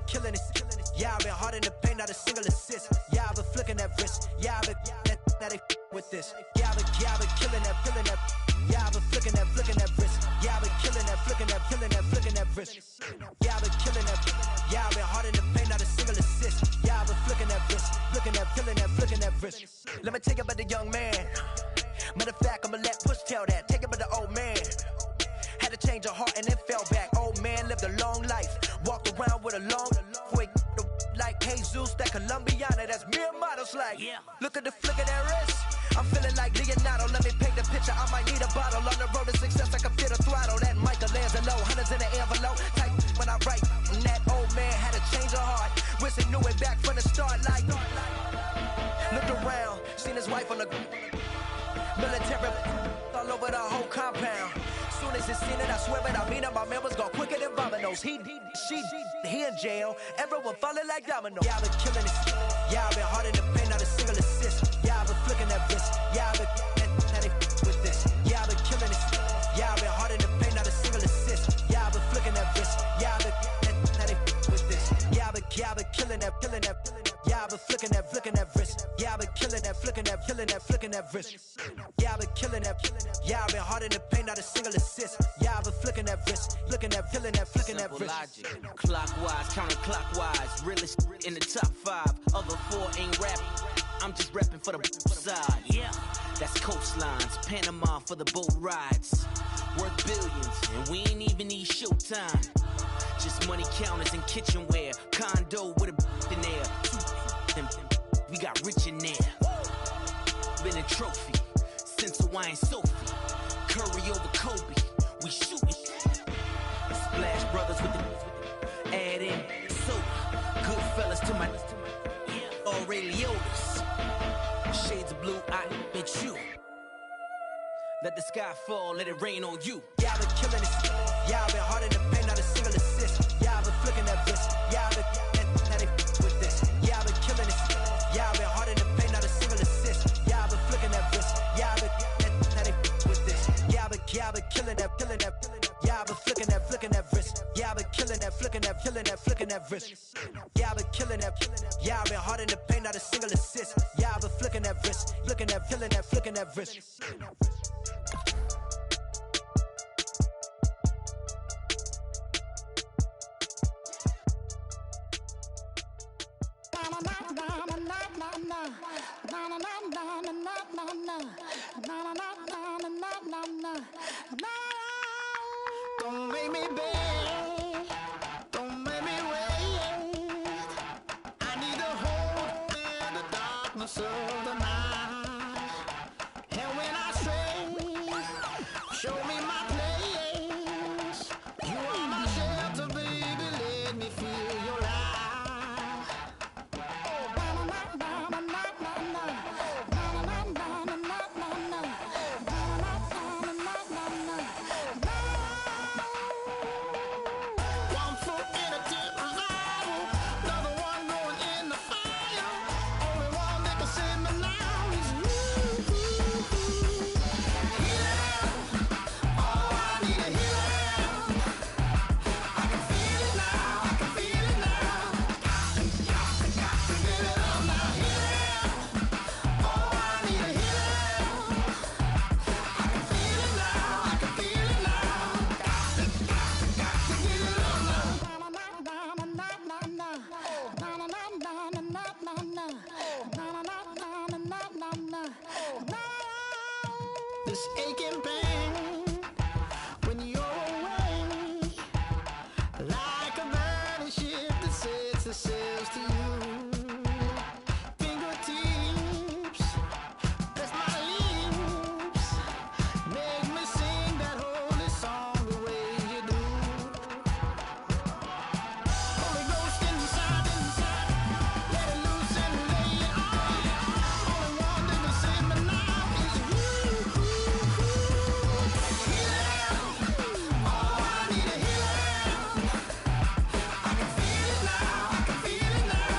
killing it. Yeah, I've been hard in the paint, not a single assist. Yeah, I've been flicking that wrist. Yeah, I've been that they with this. Yeah, I've been killing that, feeling that. Yeah, I've been flicking that wrist. Yeah, I've been killing that, flicking that, flicking that wrist. Yeah, I've been killing that. Yeah, I've been hard in the paint, not a single assist. Yeah, I've been flicking that wrist, flicking that, flicking that wrist. Let me tell you about the young man. Matter of fact, I'ma let Push tell that. Take it about the old man. Had to change her heart and then fell back. Old man lived a long life. Walked around with a long quick like Jesus, that Colombiana, that's mere models like. Yeah. Look at the flick of that wrist. I'm feeling like Leonardo. Let me paint the picture. I might need a bottle. On the road to success, I can feel the throttle. That Michelangelo, hundreds in the envelope. Type when I write. And that old man had to change her heart. Wish he knew it back from the start. Like, looked around, seen his wife on the military all over the whole compound. Soon as he seen it, I swear it, I mean it, my man was gone quicker than Domino's. He in jail, everyone falling like dominoes. Yeah, I've been killing it. Yeah, I've been hard in the paint, not a single assist. Yeah, I've been flicking that wrist. Yeah, I've been with this. Yeah, I've been killing it. Yeah, I've been hard in the paint, not a single assist. Yeah, I've been flicking that wrist. Yeah, I've been with this. Yeah, I've been killing that. Yeah, I've been flicking that wrist. Yeah, I've been killing that, flicking that wrist. Yeah, I've been killing that. Yeah, I've been hard in the paint, not a single assist. Yeah, I've been flicking that wrist, flicking that wrist. Logic, clockwise, counterclockwise, realest in the top 5. Other 4 ain't rapping. I'm just repping for the side. Yeah, that's coastlines, Panama for the boat rides. Worth billions, and we ain't even need showtime. Just money counters and kitchenware. Condo with a in there. We got rich in there. Been a trophy since Hawaiian Sophie. Curry over Kobe. We shootin'. Splash Brothers with the add in soda. Good fellas to my Ray Liotta's. Shades of blue, I admit you. Let the sky fall, let it rain on you. Yeah, I've been killing it. Yeah, I've been hard in the paint, not a single assist. Yeah, I've been flicking that wrist. Yeah, I've been with this. Yeah, I've been killing it. Yeah, I've been hard in the paint, not a single assist. Yeah, I've been flicking that wrist. Yeah, I've been with this. Yeah, I've been killing that. Yeah, I've been flicking that wrist. Yeah, I've been killing that, flicking that wrist. Yeah, I've been killing that. Yeah, I've been hard in the paint, not a single assist. Yeah, I've been flicking that wrist, flicking that wrist. Don't make me beg, don't make me wait. I need a hold in the darkness of the night. And when I stray, show me my place. You are my shelter, baby, let me feel your light. This aching pain when you're away, like a burning ship that sets itself to you. Fingertips, press my lips, make me sing that holy song the way you do. Holy Ghost inside, let it loose and lay it on. Only one that can save me now is you. All I need is healing. I can feel it now, I can feel it now.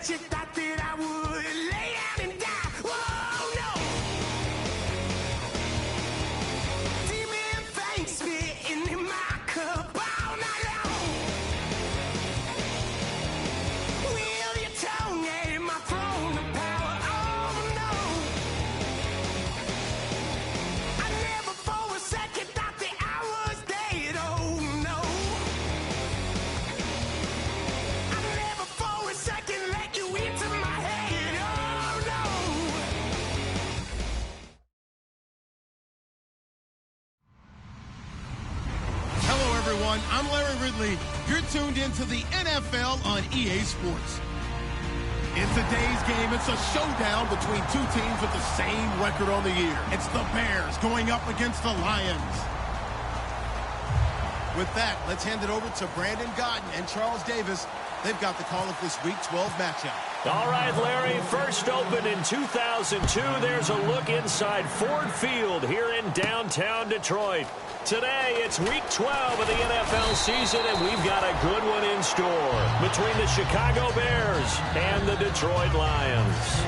that you thought that I would lay down and die. Whoa, no. Demon things spitting in my cup all night long. Will your tongue at my throne of power? Oh, no. I never for a second thought that I was dead. Oh, no. I never for a second let you into my head. Oh, no. Hello, everyone. I'm Larry Ridley. You're tuned into the NFL on EA Sports. In today's game, it's a showdown between two teams with the same record on the year. It's the Bears going up against the Lions. With that, let's hand it over to Brandon Gotten and Charles Davis. They've got the call of this Week 12 matchup. All right, Larry, first opened in 2002. There's a look inside Ford Field here in downtown Detroit. Today, it's Week 12 of the NFL season, and we've got a good one in store between the Chicago Bears and the Detroit Lions.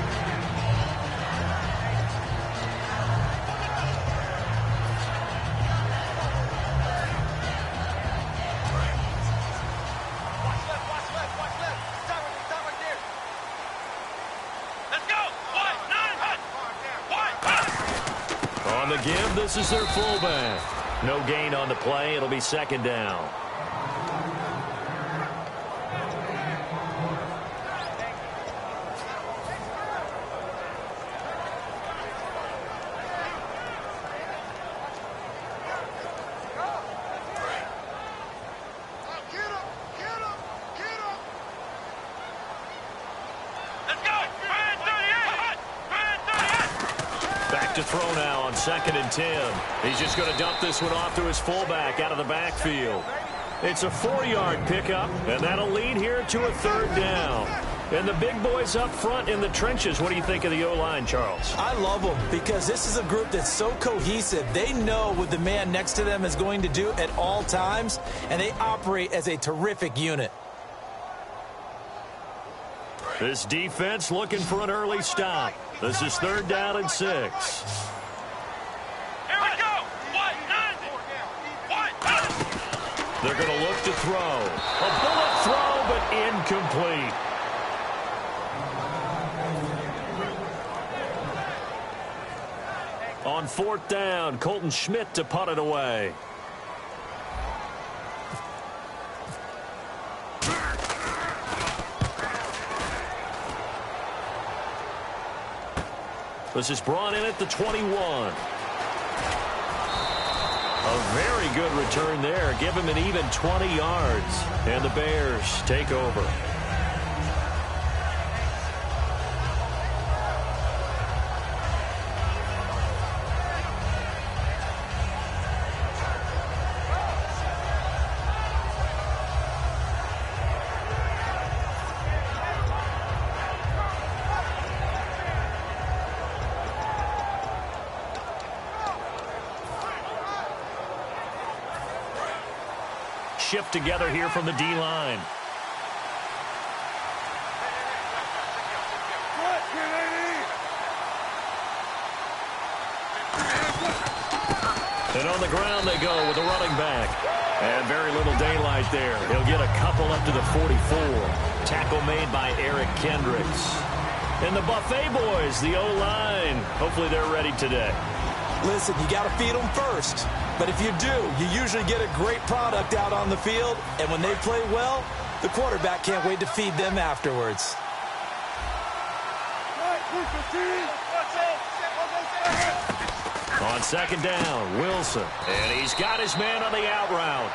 On the give, this is their fullback. No gain on the play. It'll be second down. Back to throw now on 2nd and 10. He's just going to dump this one off to his fullback out of the backfield. It's a 4-yard pickup, and that'll lead here to a third down. And the big boys up front in the trenches. What do you think of the O-line, Charles? I love them because this is a group that's so cohesive. They know what the man next to them is going to do at all times, and they operate as a terrific unit. This defense looking for an early stop. This is 3rd down and 6. Here we go. They're going to look to throw. A bullet throw, but incomplete. On 4th down, Colton Schmidt to punt it away. This is brought in at the 21. A very good return there. Give him an even 20 yards. And the Bears take over. Shift together here from the D-line. And on the ground they go with a running back. And very little daylight there. He'll get a couple up to the 44. Tackle made by Eric Kendricks. And the Buffet boys, the O-line. Hopefully they're ready today. Listen, you got to feed them first. But if you do, you usually get a great product out on the field. And when they play well, the quarterback can't wait to feed them afterwards. On 2nd down, Wilson. And he's got his man on the out route.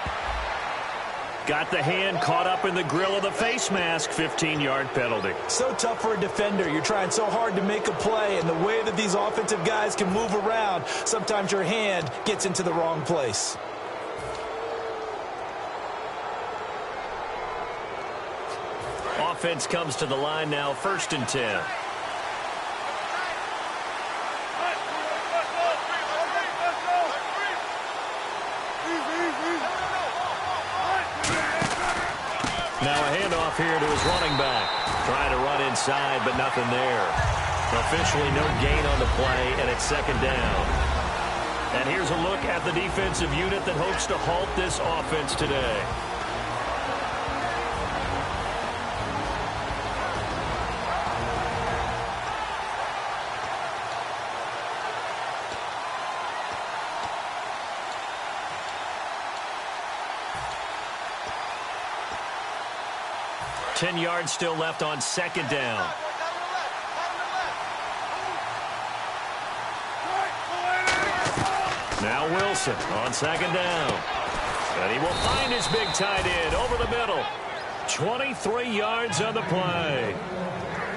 Got the hand caught up in the grill of the face mask. 15-yard penalty. So tough for a defender. You're trying so hard to make a play, and the way that these offensive guys can move around, sometimes your hand gets into the wrong place. Offense comes to the line now, 1st and 10. Now a handoff here to his running back. Trying to run inside, but nothing there. Officially no gain on the play, and it's second down. And here's a look at the defensive unit that hopes to halt this offense today. Ten yards still left on second down. Now Wilson on second down. And he will find his big tight end over the middle. 23 yards on the play.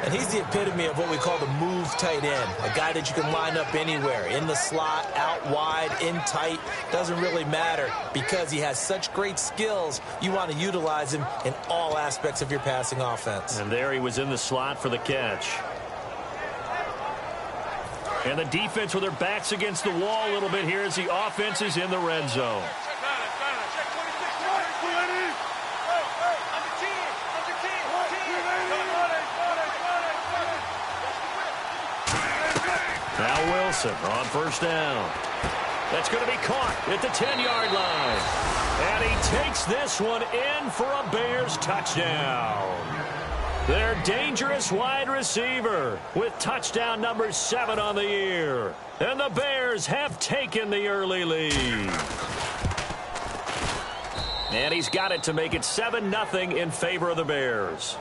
And he's the epitome of what we call the move tight end. A guy that you can line up anywhere. In the slot, out wide, in tight. Doesn't really matter because he has such great skills. You want to utilize him in all aspects of your passing offense. And there he was in the slot for the catch. And the defense with their backs against the wall a little bit here as the offense is in the red zone. Now Wilson on first down. That's going to be caught at the 10-yard line. And he takes this one in for a Bears touchdown. Their dangerous wide receiver with touchdown number 7 on the year. And the Bears have taken the early lead. And he's got it to make it 7-0 in favor of the Bears.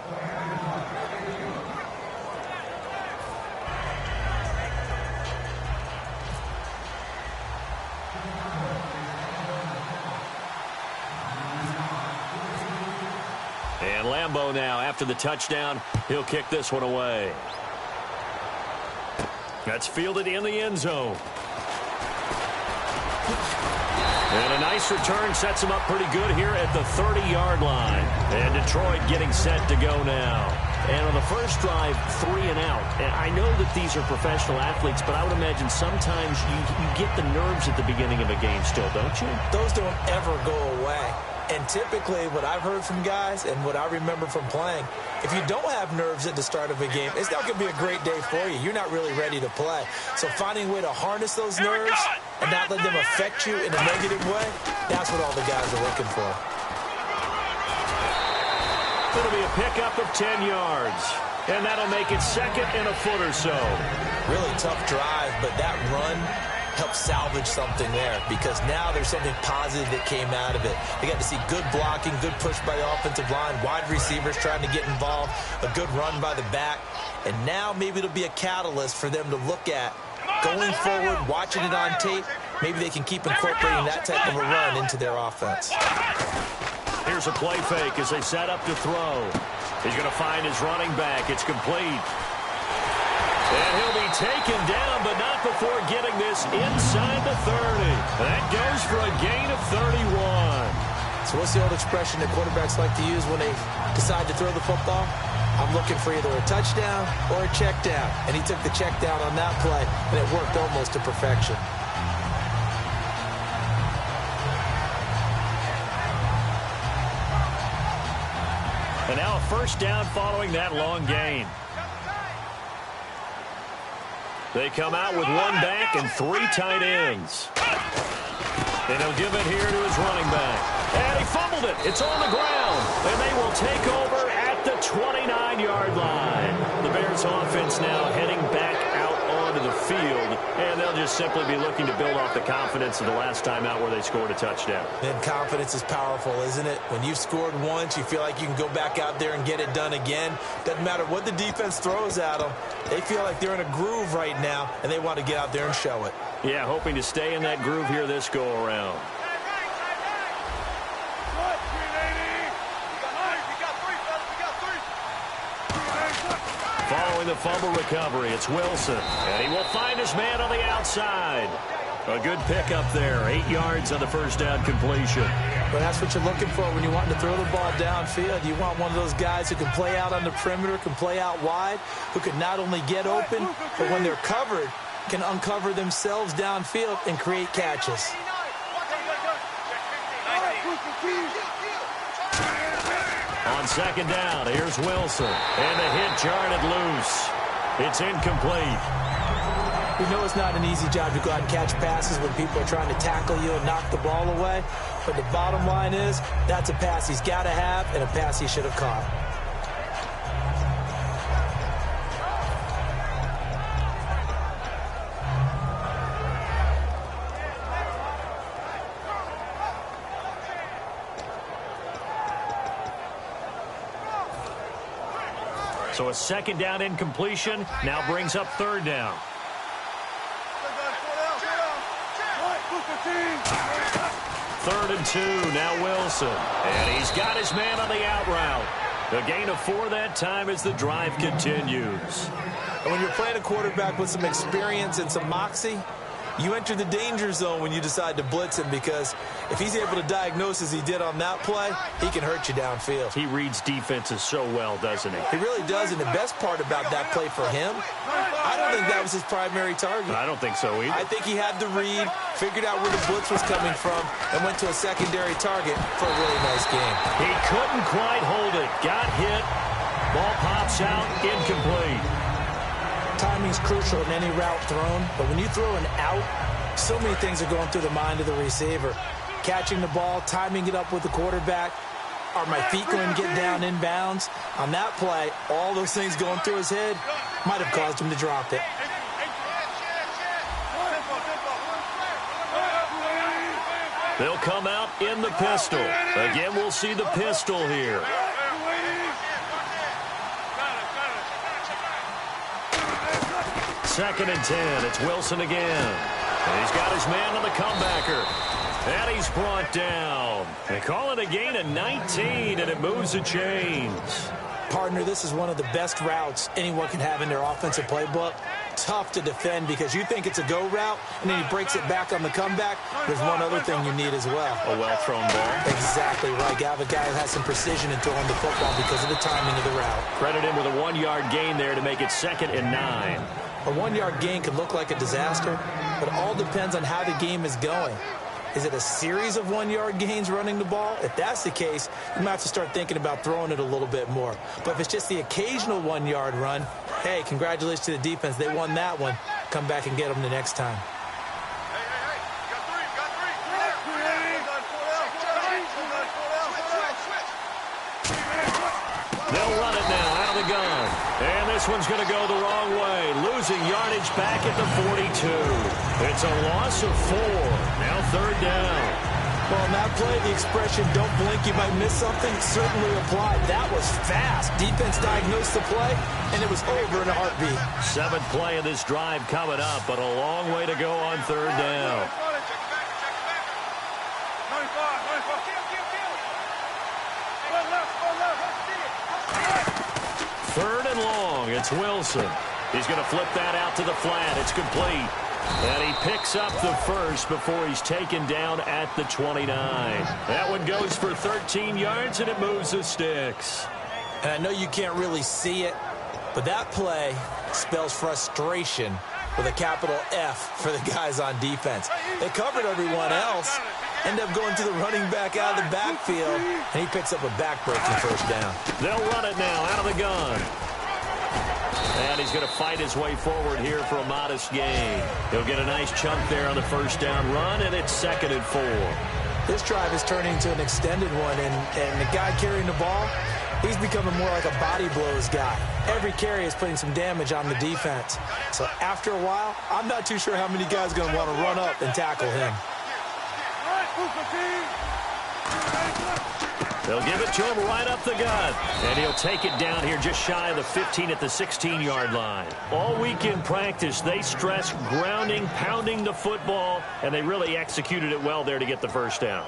And Lambeau now, after the touchdown, he'll kick this one away. That's fielded in the end zone. And a nice return sets him up pretty good here at the 30-yard line. And Detroit getting set to go now. And on the first drive, 3 and out. And I know that these are professional athletes, but I would imagine sometimes you get the nerves at the beginning of a game still, don't you? Those don't ever go away. And typically what I've heard from guys and what I remember from playing, if you don't have nerves at the start of a game, it's not going to be a great day for you. You're not really ready to play. So finding a way to harness those nerves and not let them affect you in a negative way, that's what all the guys are looking for. It'll be a pickup of 10 yards. And that'll make it second and a foot or so. Really tough drive, but that run help salvage something there because now there's something positive that came out of it. They got to see good blocking, good push by the offensive line, wide receivers trying to get involved, a good run by the back, and now maybe it'll be a catalyst for them to look at going forward, watching it on tape. Maybe they can keep incorporating that type of a run into their offense. Here's a play fake as they set up to throw. He's going to find his running back. It's complete. And he'll be taken down, but not before getting this inside the 30. That goes for a gain of 31. So what's the old expression that quarterbacks like to use when they decide to throw the football? I'm looking for either a touchdown or a check down. And he took the check down on that play, and it worked almost to perfection. And now a first down following that long gain. They come out with one back and 3 tight ends. And he'll give it here to his running back. And he fumbled it. It's on the ground. And they will take over at the 29-yard line. The Bears offense now heading back out onto the field. And they'll just simply be looking to build off the confidence of the last time out where they scored a touchdown. And confidence is powerful, isn't it? When you've scored once, you feel like you can go back out there and get it done again. Doesn't matter what the defense throws at them. They feel like they're in a groove right now, and they want to get out there and show it. Yeah, hoping to stay in that groove here this go-around. Following the fumble recovery, it's Wilson. And he will find his man on the outside. A good pickup there. 8 yards on the first down completion. But that's what you're looking for when you want to throw the ball downfield. You want one of those guys who can play out on the perimeter, can play out wide, who can not only get open, but when they're covered, can uncover themselves downfield and create catches. On second down, here's Wilson. And the hit jarred it loose. It's incomplete. We know it's not an easy job to go out and catch passes when people are trying to tackle you and knock the ball away. But the bottom line is, that's a pass he's got to have and a pass he should have caught. So a second down incompletion now brings up third down. Third and 2, now Wilson. And he's got his man on the out route. A gain of 4 that time as the drive continues. And when you're playing a quarterback with some experience and some moxie, you enter the danger zone when you decide to blitz him, because if he's able to diagnose as he did on that play, he can hurt you downfield. He reads defenses so well, doesn't he? He really does, and the best part about that play for him, I don't think that was his primary target. I don't think so either. I think he had the read, figured out where the blitz was coming from, and went to a secondary target for a really nice game. He couldn't quite hold it. Got hit. Ball pops out, incomplete. Timing's crucial in any route thrown, but when you throw an out, so many things are going through the mind of the receiver. Catching the ball, timing it up with the quarterback. Are my feet going to get down inbounds? On that play, all those things going through his head might have caused him to drop it. They'll come out in the pistol. Again, we'll see the pistol here. Second and 10. It's Wilson again. And he's got his man on the comebacker. And he's brought down. They call it a gain of 19, and it moves the chains. Partner, this is one of the best routes anyone can have in their offensive playbook. Tough to defend because you think it's a go route, and then he breaks it back on the comeback. There's one other thing you need as well. A well-thrown ball. Exactly right. You have a guy who has some precision in throwing the football because of the timing of the route. Credit him with a 1-yard gain there to make it 2nd and 9. A 1-yard gain could look like a disaster, but it all depends on how the game is going. Is it a series of 1-yard gains running the ball? If that's the case, you might have to start thinking about throwing it a little bit more. But if it's just the occasional 1-yard run, hey, congratulations to the defense. They won that one. Come back and get them the next time. They'll run it now out of the gun. And this one's going to go the wrong way. Losing yardage back at the 42. It's a loss of 4. Now third down. Well, in that play, the expression, don't blink, you might miss something, certainly applied. That was fast. Defense diagnosed the play, and it was over in a heartbeat. 7th play of this drive coming up, but a long way to go on third down. Third and long. It's Wilson. He's going to flip that out to the flat. It's complete. And he picks up the first before he's taken down at the 29. That one goes for 13 yards, and it moves the sticks. And I know you can't really see it, but that play spells frustration with a capital F for the guys on defense. They covered everyone else, end up going to the running back out of the backfield, and he picks up a back-breaking first down. They'll run it now out of the gun. And he's going to fight his way forward here for a modest gain. He'll get a nice chunk there on the first down run, and it's 2nd and 4. This drive is turning into an extended one, and the guy carrying the ball, he's becoming more like a body blows guy. Every carry is putting some damage on the defense. So after a while, I'm not too sure how many guys are going to want to run up and tackle him. They'll give it to him right up the gut. And he'll take it down here just shy of the 15 at the 16-yard line. All week in practice, they stressed grounding, pounding the football, and they really executed it well there to get the first down.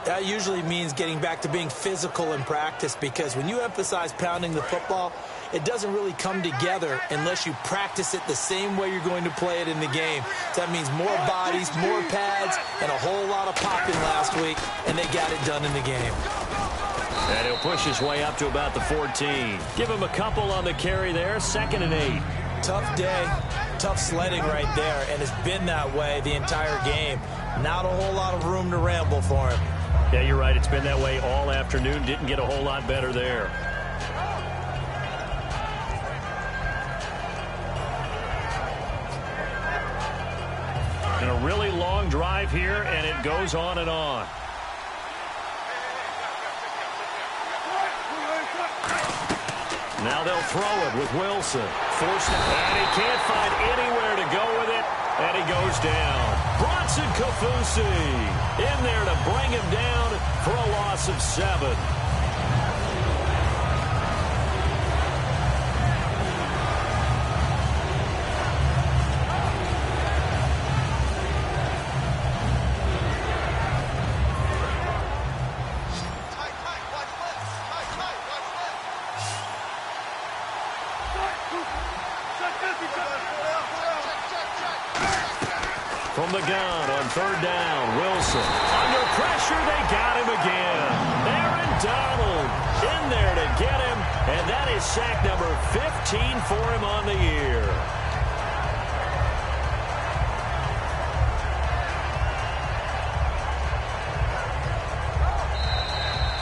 That usually means getting back to being physical in practice, because when you emphasize pounding the football, it doesn't really come together unless you practice it the same way you're going to play it in the game. So that means more bodies, more pads, and a whole lot of popping last week, and they got it done in the game. And he'll push his way up to about the 14. Give him a couple on the carry there, 2nd and 8. Tough day, tough sledding right there, and it's been that way the entire game. Not a whole lot of room to ramble for him. Yeah, you're right. It's been that way all afternoon. Didn't get a whole lot better there. And a really long drive here, and it goes on and on. Now they'll throw it with Wilson. Forced it, and he can't find anywhere to go with it, and he goes down. Bronson Kaufusi in there to bring him down for a loss of 7. From the gun on 3rd down, Wilson. Under pressure, they got him again. Aaron Donald in there to get him, and that is sack number 15 for him on the year.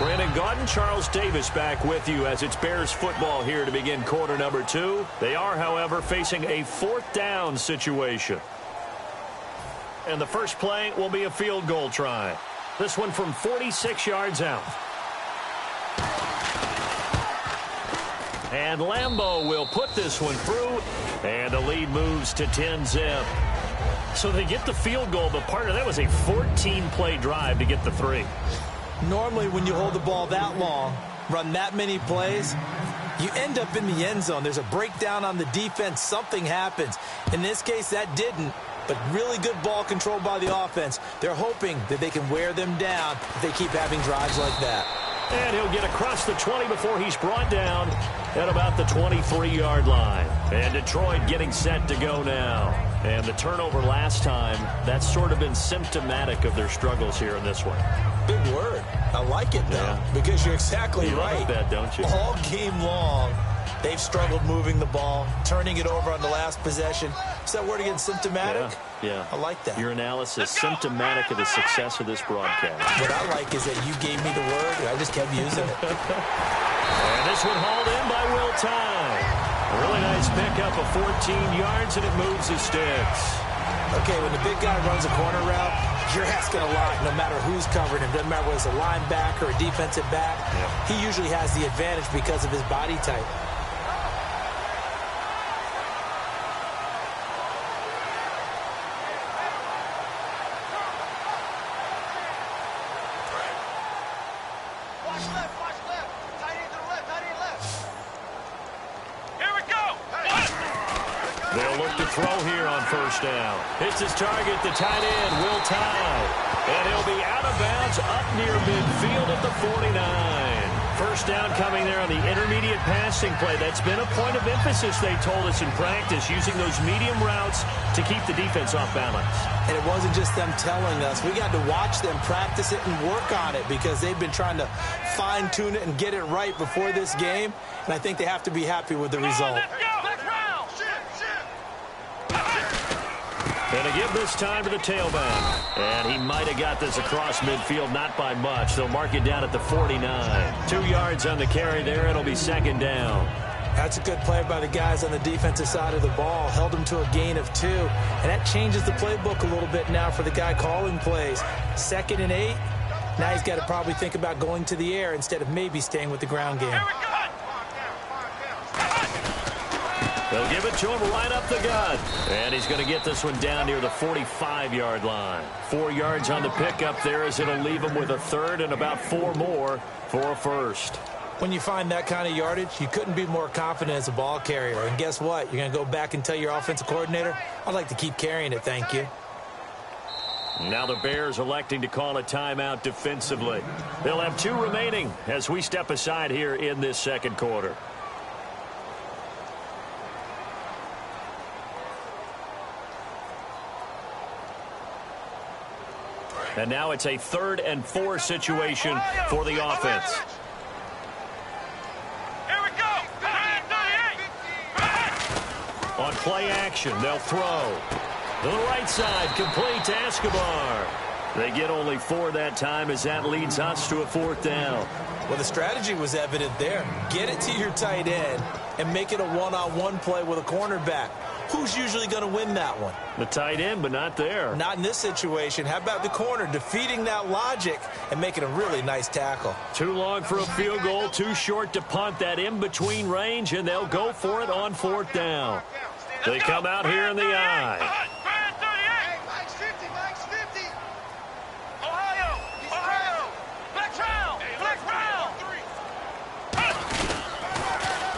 Brandon Gaudin, Charles Davis back with you as it's Bears football here to begin quarter number 2. They are, however, facing a 4th down situation. And the first play will be a field goal try. This one from 46 yards out. And Lambeau will put this one through, and the lead moves to 10-zip. So they get the field goal, but part of that was a 14-play drive to get the 3. Normally, when you hold the ball that long, run that many plays, you end up in the end zone. There's a breakdown on the defense. Something happens. In this case, that didn't. But really good ball control by the offense. They're hoping that they can wear them down if they keep having drives like that. And he'll get across the 20 before he's brought down at about the 23-yard line. And Detroit getting set to go now. And the turnover last time, that's sort of been symptomatic of their struggles here in this one. Big word. I like it, though, because you're exactly right. You like that, don't you? All game long, they've struggled moving the ball, turning it over on the last possession. Is that word again, symptomatic? Yeah. I like that. Your analysis, symptomatic of the success of this broadcast. What I like is that you gave me the word, and I just kept using it. And this one hauled in by Will Tye. A really nice pickup of 14 yards, and it moves his sticks. Okay, when the big guy runs a corner route, you're asking a lot no matter who's covering him. Doesn't matter whether it's a linebacker or a defensive back. Yeah. He usually has the advantage because of his body type. They'll look to throw here on 1st down. It's his target, the tight end, Will Tye. And he'll be out of bounds up near midfield at the 49. 1st down coming there on the intermediate passing play. That's been a point of emphasis, they told us in practice, using those medium routes to keep the defense off balance. And it wasn't just them telling us. We got to watch them practice it and work on it because they've been trying to fine-tune it and get it right before this game. And I think they have to be happy with the result. And to give this time to the tailback. And he might have got this across midfield, not by much. They'll mark it down at the 49. 2 yards on the carry there. It'll be 2nd down. That's a good play by the guys on the defensive side of the ball. Held him to a gain of 2. And that changes the playbook a little bit now for the guy calling plays. 2nd and 8. Now he's got to probably think about going to the air instead of maybe staying with the ground game. They'll give it to him right up the gut. And he's going to get this one down near the 45-yard line. 4 yards on the pickup there as it'll leave him with a 3rd and about 4 more for a 1st. When you find that kind of yardage, you couldn't be more confident as a ball carrier. And guess what? You're going to go back and tell your offensive coordinator, I'd like to keep carrying it, thank you. Now the Bears electing to call a timeout defensively. They'll have 2 remaining as we step aside here in this 2nd quarter. And now it's a 3rd and 4 situation for the offense. Here we go. On play action, they'll throw. To the right side, complete to Escobar. They get only 4 that time as that leads us to a 4th down. Well, the strategy was evident there. Get it to your tight end and make it a one-on-one play with a cornerback. Who's usually going to win that one? The tight end, but not there. Not in this situation. How about the corner defeating that logic and making a really nice tackle? Too long for a field goal, too short to punt. That in-between range, and they'll go for it on 4th down. They come out here in the eye.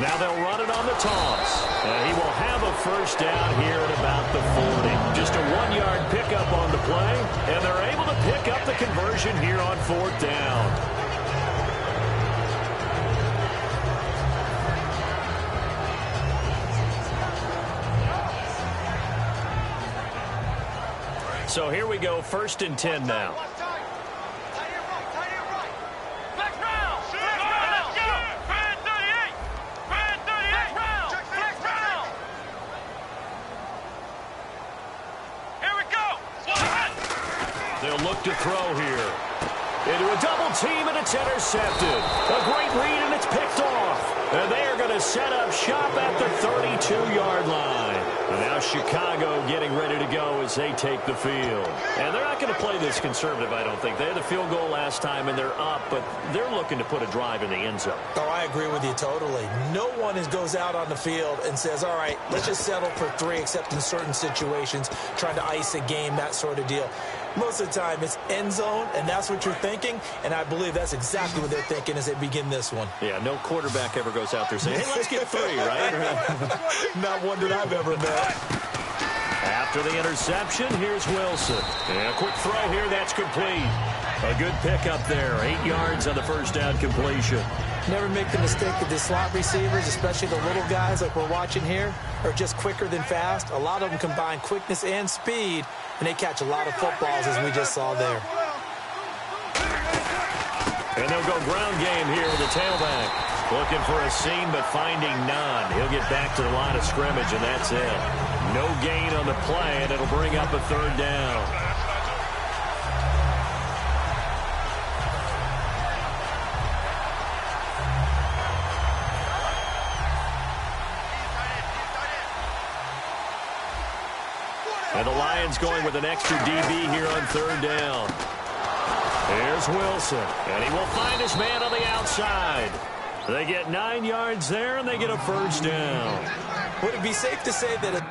Now they'll run it on the toss. And he will have a 1st down here at about the 40. Just a 1-yard pickup on the play, and they're able to pick up the conversion here on 4th down. So here we go, 1st and 10 now. Look to throw here. Into a double team, and it's intercepted. A great read, and it's picked off. And they are going to set up shop at the 32-yard line. And now Chicago getting ready to go as they take the field. And they're not going to play this conservative, I don't think. They had the field goal last time, and they're up, but they're looking to put a drive in the end zone. Oh, I agree with you totally. No one goes out on the field and says, all right, let's just settle for 3, except in certain situations, trying to ice a game, that sort of deal. Most of the time, it's end zone, and that's what you're thinking, and I believe that's exactly what they're thinking as they begin this one. Yeah, no quarterback ever goes out there saying, hey, let's get 3, right? Not one that I've ever met. After the interception, here's Wilson. And a quick throw here, that's complete. A good pickup there, 8 yards on the 1st down completion. Never make the mistake that the slot receivers, especially the little guys like we're watching here, are just quicker than fast. A lot of them combine quickness and speed, and they catch a lot of footballs, as we just saw there. And they'll go ground game here with the tailback. Looking for a seam, but finding none. He'll get back to the line of scrimmage, and that's it. No gain on the play, and it'll bring up a 3rd down. And the Lions going with an extra DB here on 3rd down. Here's Wilson, and he will find his man on the outside. They get 9 yards there, and they get a 1st down. Would it be safe to say that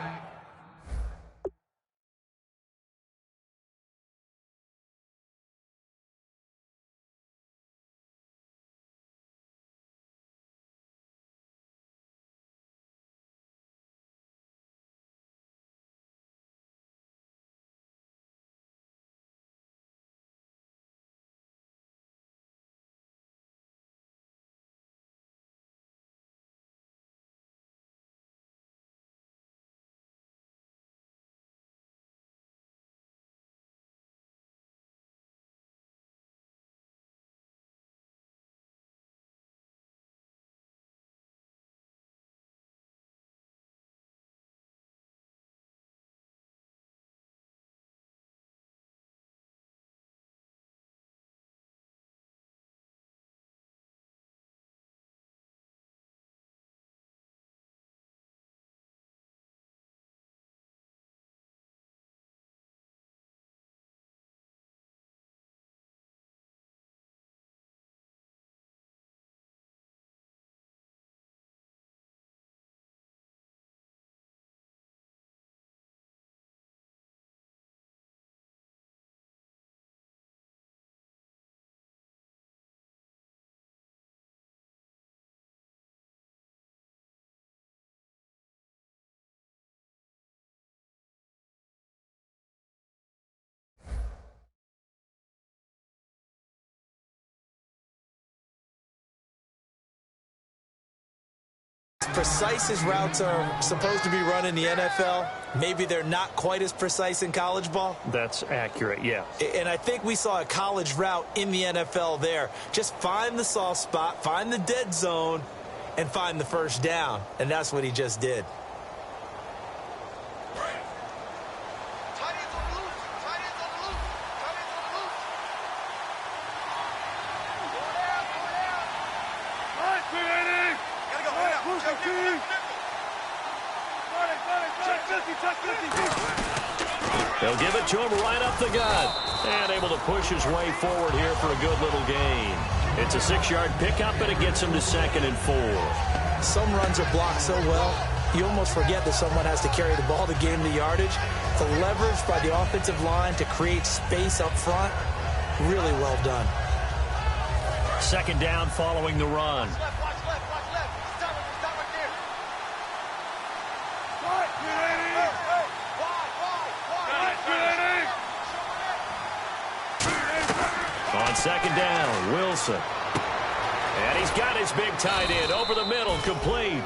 precise as routes are supposed to be run in the NFL, maybe they're not quite as precise in college ball? That's accurate, yeah. And I think we saw a college route in the NFL there. Just find the soft spot, find the dead zone, and find the 1st down. And that's what he just did. They'll give it to him right up the gut. And able to push his way forward here for a good little gain. It's a 6-yard pickup, and it gets him to 2nd and 4. Some runs are blocked so well, you almost forget that someone has to carry the ball to gain the yardage. The leverage by the offensive line to create space up front, really well done. 2nd down following the run. On 2nd down, Wilson. And he's got his big tight end over the middle, complete.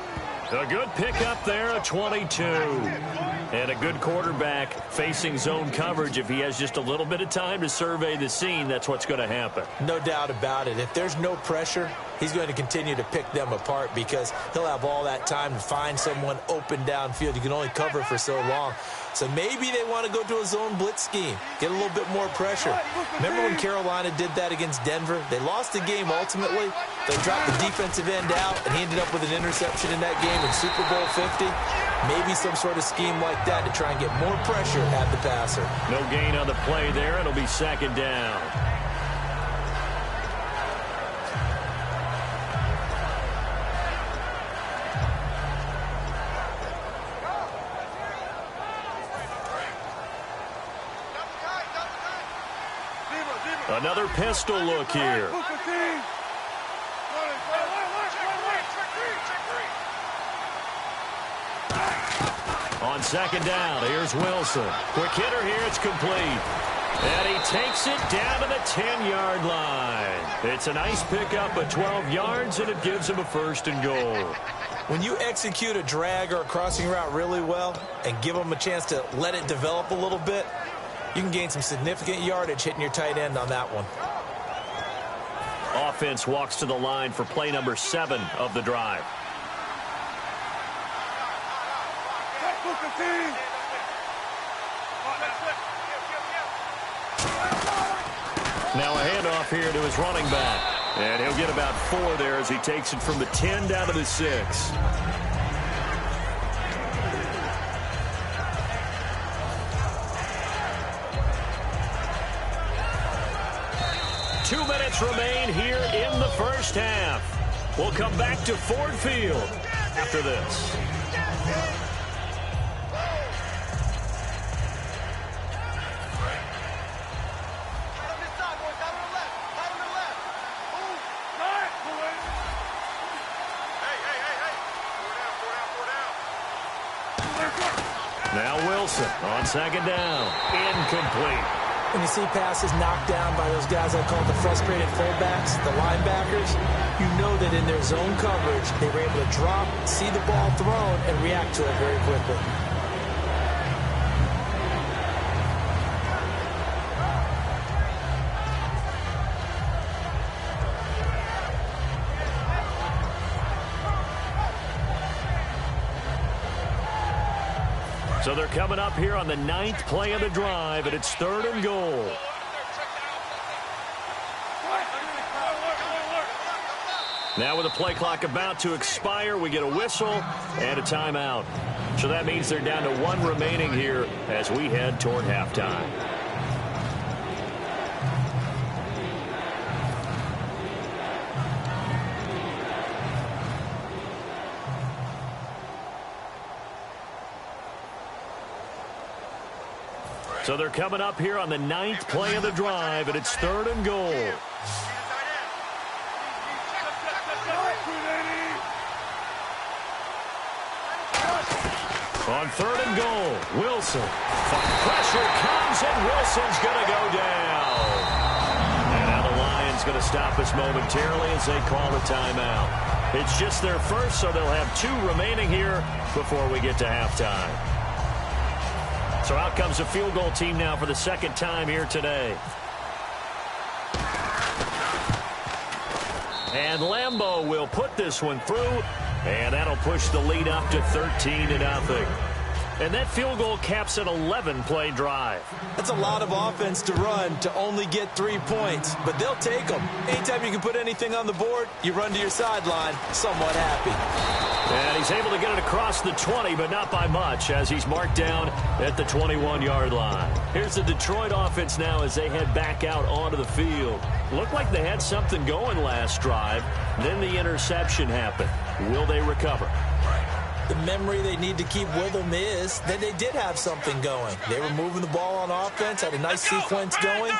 A good pickup there, a 22. And a good quarterback facing zone coverage. If he has just a little bit of time to survey the scene, that's what's going to happen. No doubt about it. If there's no pressure, he's going to continue to pick them apart because he'll have all that time to find someone open downfield. You can only cover for so long. So maybe they want to go to a zone blitz scheme, get a little bit more pressure. Remember when Carolina did that against Denver? They lost the game ultimately. They dropped the defensive end out, and he ended up with an interception in that game in Super Bowl 50. Maybe some sort of scheme like that to try and get more pressure at the passer. No gain on the play there. It'll be 2nd down. Another pistol look here. On 2nd down, here's Wilson. Quick hitter here, it's complete. And he takes it down to the 10-yard line. It's a nice pickup of 12 yards, and it gives him a 1st and goal. When you execute a drag or a crossing route really well and give them a chance to let it develop a little bit, you can gain some significant yardage hitting your tight end on that one. Offense walks to the line for play number 7 of the drive. Now a handoff here to his running back. And he'll get about 4 there as he takes it from the 10 down to the 6. 2 minutes remain here in the first half. We'll come back to Ford Field after this. Now Wilson on 2nd down. Incomplete. When you see passes knocked down by those guys I call the frustrated fullbacks, the linebackers, you know that in their zone coverage, they were able to drop, see the ball thrown, and react to it very quickly. So they're coming up here on the 9th play of the drive, and it's 3rd and goal. Now with the play clock about to expire, we get a whistle and a timeout. So that means they're down to 1 remaining here as we head toward halftime. So they're coming up here on the 9th play of the drive, and it's 3rd and goal. On 3rd and goal, Wilson. Pressure comes, and Wilson's going to go down. And now the Lions going to stop us momentarily as they call the timeout. It's just their first, so they'll have 2 remaining here before we get to halftime. So out comes the field goal team now for the 2nd time here today. And Lambeau will put this one through, and that'll push the lead up to 13-0. And that field goal caps an 11-play drive. That's a lot of offense to run to only get 3 points, but they'll take them. Anytime you can put anything on the board, you run to your sideline somewhat happy. And he's able to get it across the 20, but not by much, as he's marked down at the 21-yard line. Here's the Detroit offense now as they head back out onto the field. Looked like they had something going last drive. Then the interception happened. Will they recover? The memory they need to keep with them is that they did have something going. They were moving the ball on offense, had a nice sequence going.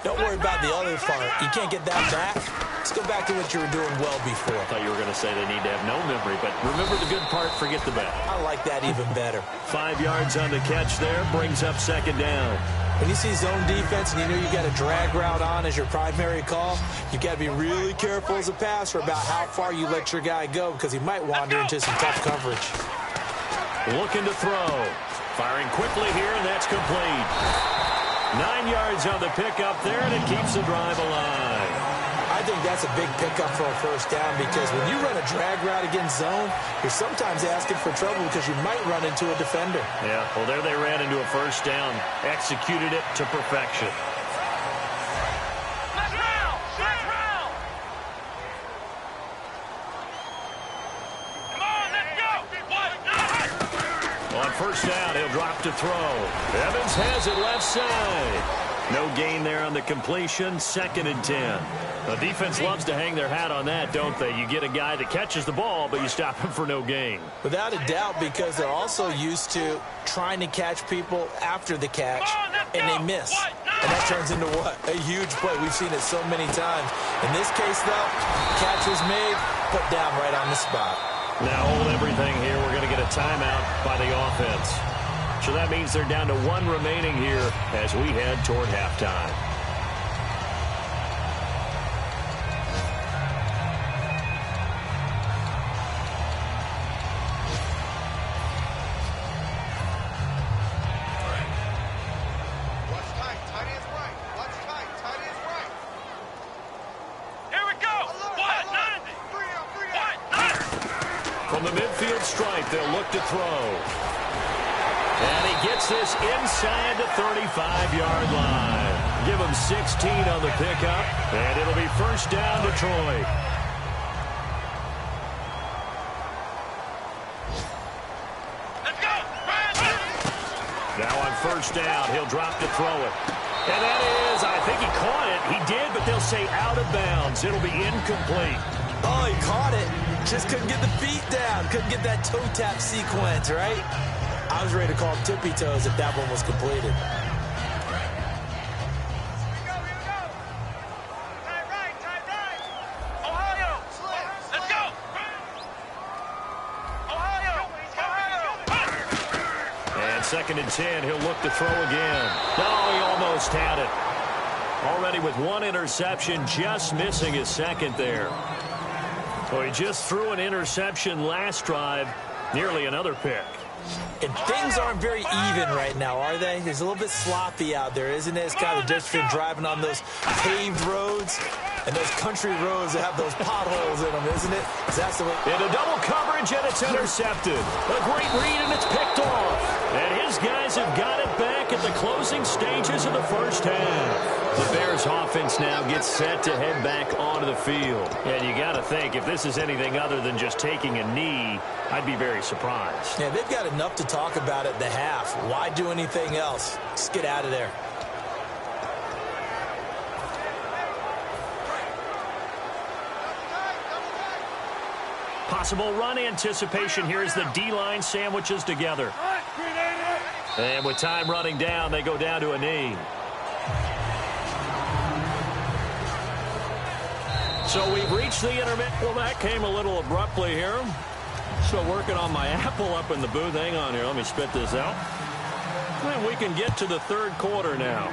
Don't worry about the other part. You can't get that back. Let's go back to what you were doing well before. I thought you were going to say they need to have no memory, but remember the good part, forget the bad. I like that even better. 5 yards on the catch there, brings up second down. When you see zone defense and you know you got a drag route on as your primary call, you got to be really careful as a passer about how far you let your guy go because he might wander into some tough coverage. Looking to throw. Firing quickly here, and that's complete. 9 yards on the pickup there, and it keeps the drive alive. I think that's a big pickup for a first down because when you run a drag route against zone, you're sometimes asking for trouble because you might run into a defender. Yeah, well, there they ran into a first down. Executed it to perfection. On first down, he'll drop to throw. Evans has it left side. No gain there on the completion. 2nd and 10. The defense loves to hang their hat on that, don't they? You get a guy that catches the ball, but you stop him for no gain. Without a doubt, because they're also used to trying to catch people after the catch, and they miss. And that turns into what? A huge play. We've seen it so many times. In this case, though, catch was made, put down right on the spot. Now hold everything here. We're going to get a timeout by the offense. So that means they're down to 1 remaining here as we head toward halftime. From the midfield stripe, they'll look to throw. And he gets this inside the 35-yard line. Give him 16 on the pickup, and it'll be first down, Detroit. Let's go! Now on first down, he'll drop to throw it. And that is, I think he caught it. He did, but they'll say out of bounds. It'll be incomplete. Oh, he caught it. Just couldn't get the feet down. Couldn't get that toe tap sequence, right? I was ready to call tippy toes if that one was completed. Here we go. Tight right. Ohio, let's go. Ohio. And 2nd and 10, he'll look to throw again. No, he almost had it. Already with 1 interception, just missing his 2nd there. Well, he just threw an interception last drive, nearly another pick. And things aren't very even right now, are they? It's a little bit sloppy out there, isn't it? It's kind of just been driving on those paved roads and those country roads that have those potholes in them, isn't it? That's the way. Into double coverage, and it's intercepted. A great read, and it's picked off. And his guys have got it back at the closing stages of the first half. The Bears offense now gets set to head back onto the field. And you got to think, if this is anything other than just taking a knee, I'd be very surprised. Yeah, they've got enough to talk about at the half. Why do anything else? Just get out of there. Possible run anticipation here as the D-line sandwiches together. And with time running down, they go down to a knee. So we've reached the intermittent. Well, that came a little abruptly here. Still working on my apple up in the booth. Hang on here. Let me spit this out. And we can get to the 3rd quarter now.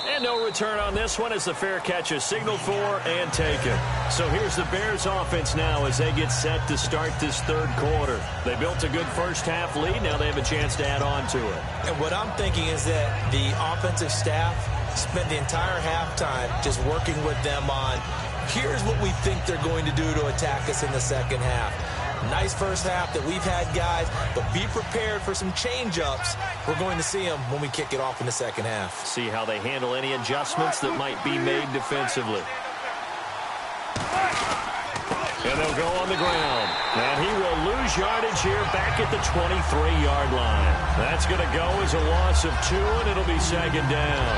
And no return on this one as the fair catch is signaled for and taken. So here's the Bears offense now as they get set to start this 3rd quarter. They built a good first half lead. Now they have a chance to add on to it. And what I'm thinking is that the offensive staff spent the entire halftime just working with them on, here's what we think they're going to do to attack us in the 2nd half. Nice first half that we've had, guys, but be prepared for some change-ups. We're going to see them when we kick it off in the 2nd half. See how they handle any adjustments that might be made defensively. And they'll go on the ground. And he will lose yardage here back at the 23-yard line. That's going to go as a loss of 2, and it'll be second down.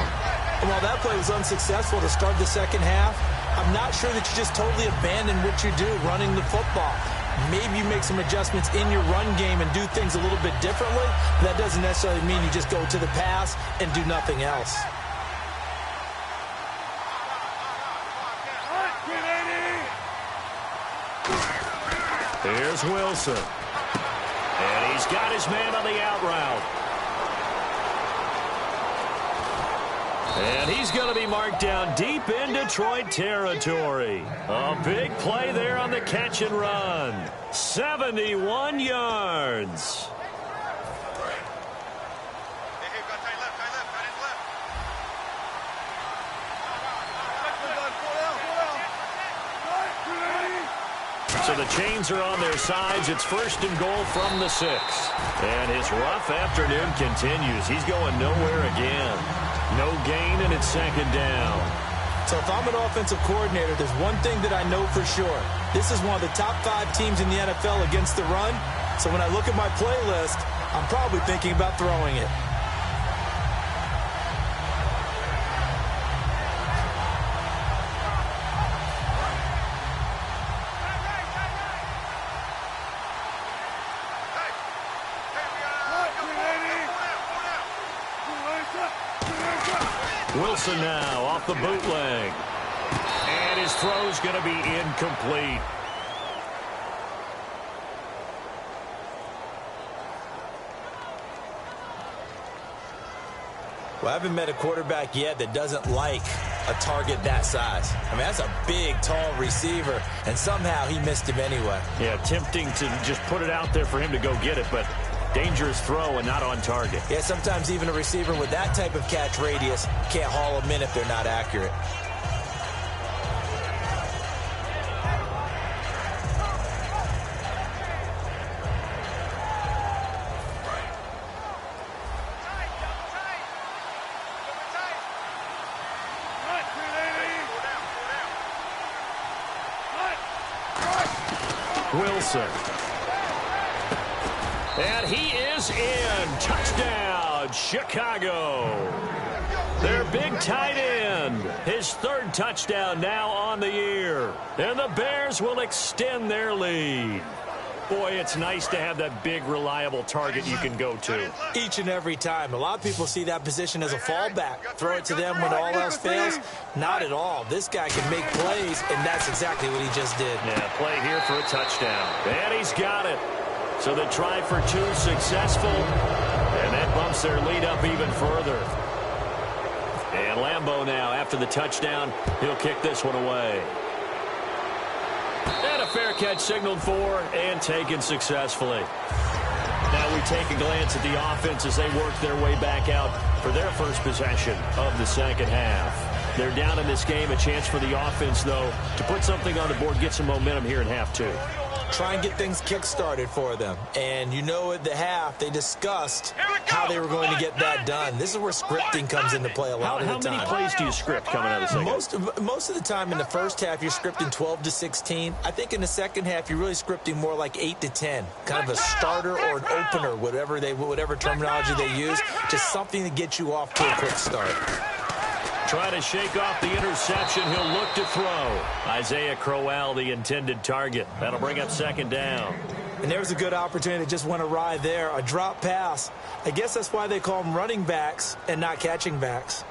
While that play was unsuccessful to start the second half, I'm not sure that you just totally abandon what you do running the football. Maybe you make some adjustments in your run game and do things a little bit differently. But that doesn't necessarily mean you just go to the pass and do nothing else. Here's Wilson. And he's got his man on the out route. And he's going to be marked down deep in Detroit territory. A big play there on the catch and run. 71 yards. So the chains are on their sides. It's 1st and goal from the 6. And his rough afternoon continues. He's going nowhere again. No gain, and it's second down. So if I'm an offensive coordinator, there's one thing that I know for sure. This is one of the top 5 teams in the NFL against the run. So when I look at my playlist, I'm probably thinking about throwing it. Wilson now off the bootleg. And his throw's going to be incomplete. Well, I haven't met a quarterback yet that doesn't like a target that size. I mean, that's a big, tall receiver, and somehow he missed him anyway. Yeah, tempting to just put it out there for him to go get it, but dangerous throw and not on target. Yeah, sometimes even a receiver with that type of catch radius can't haul them in if they're not accurate. Wilson. And he is in. Touchdown, Chicago. Their big tight end. His 3rd touchdown now on the year. And the Bears will extend their lead. Boy, it's nice to have that big, reliable target you can go to. Each and every time. A lot of people see that position as a fallback. Throw it to them when all else fails. Not at all. This guy can make plays, and that's exactly what he just did. Yeah, play here for a touchdown. And he's got it. So they try for 2 successful, and that bumps their lead up even further. And Lambeau now, after the touchdown, he'll kick this one away. And a fair catch signaled for and taken successfully. Now we take a glance at the offense as they work their way back out for their first possession of the second half. They're down in this game. A chance for the offense, though, to put something on the board, get some momentum here in half 2. Try and get things kick-started for them. And you know at the half, they discussed how they were going to get that done. This is where scripting comes into play a lot of the time. How many plays do you script coming out of the second? Most of the time in the first half, you're scripting 12 to 16. I think in the second half, you're really scripting more like 8 to 10. Kind of a starter or an opener, whatever terminology they use. Just something to get you off to a quick start. Try to shake off the interception. He'll look to throw. Isaiah Crowell, the intended target. That'll bring up second down. And there's a good opportunity that just went awry there. A drop pass. I guess that's why they call them running backs and not catching backs.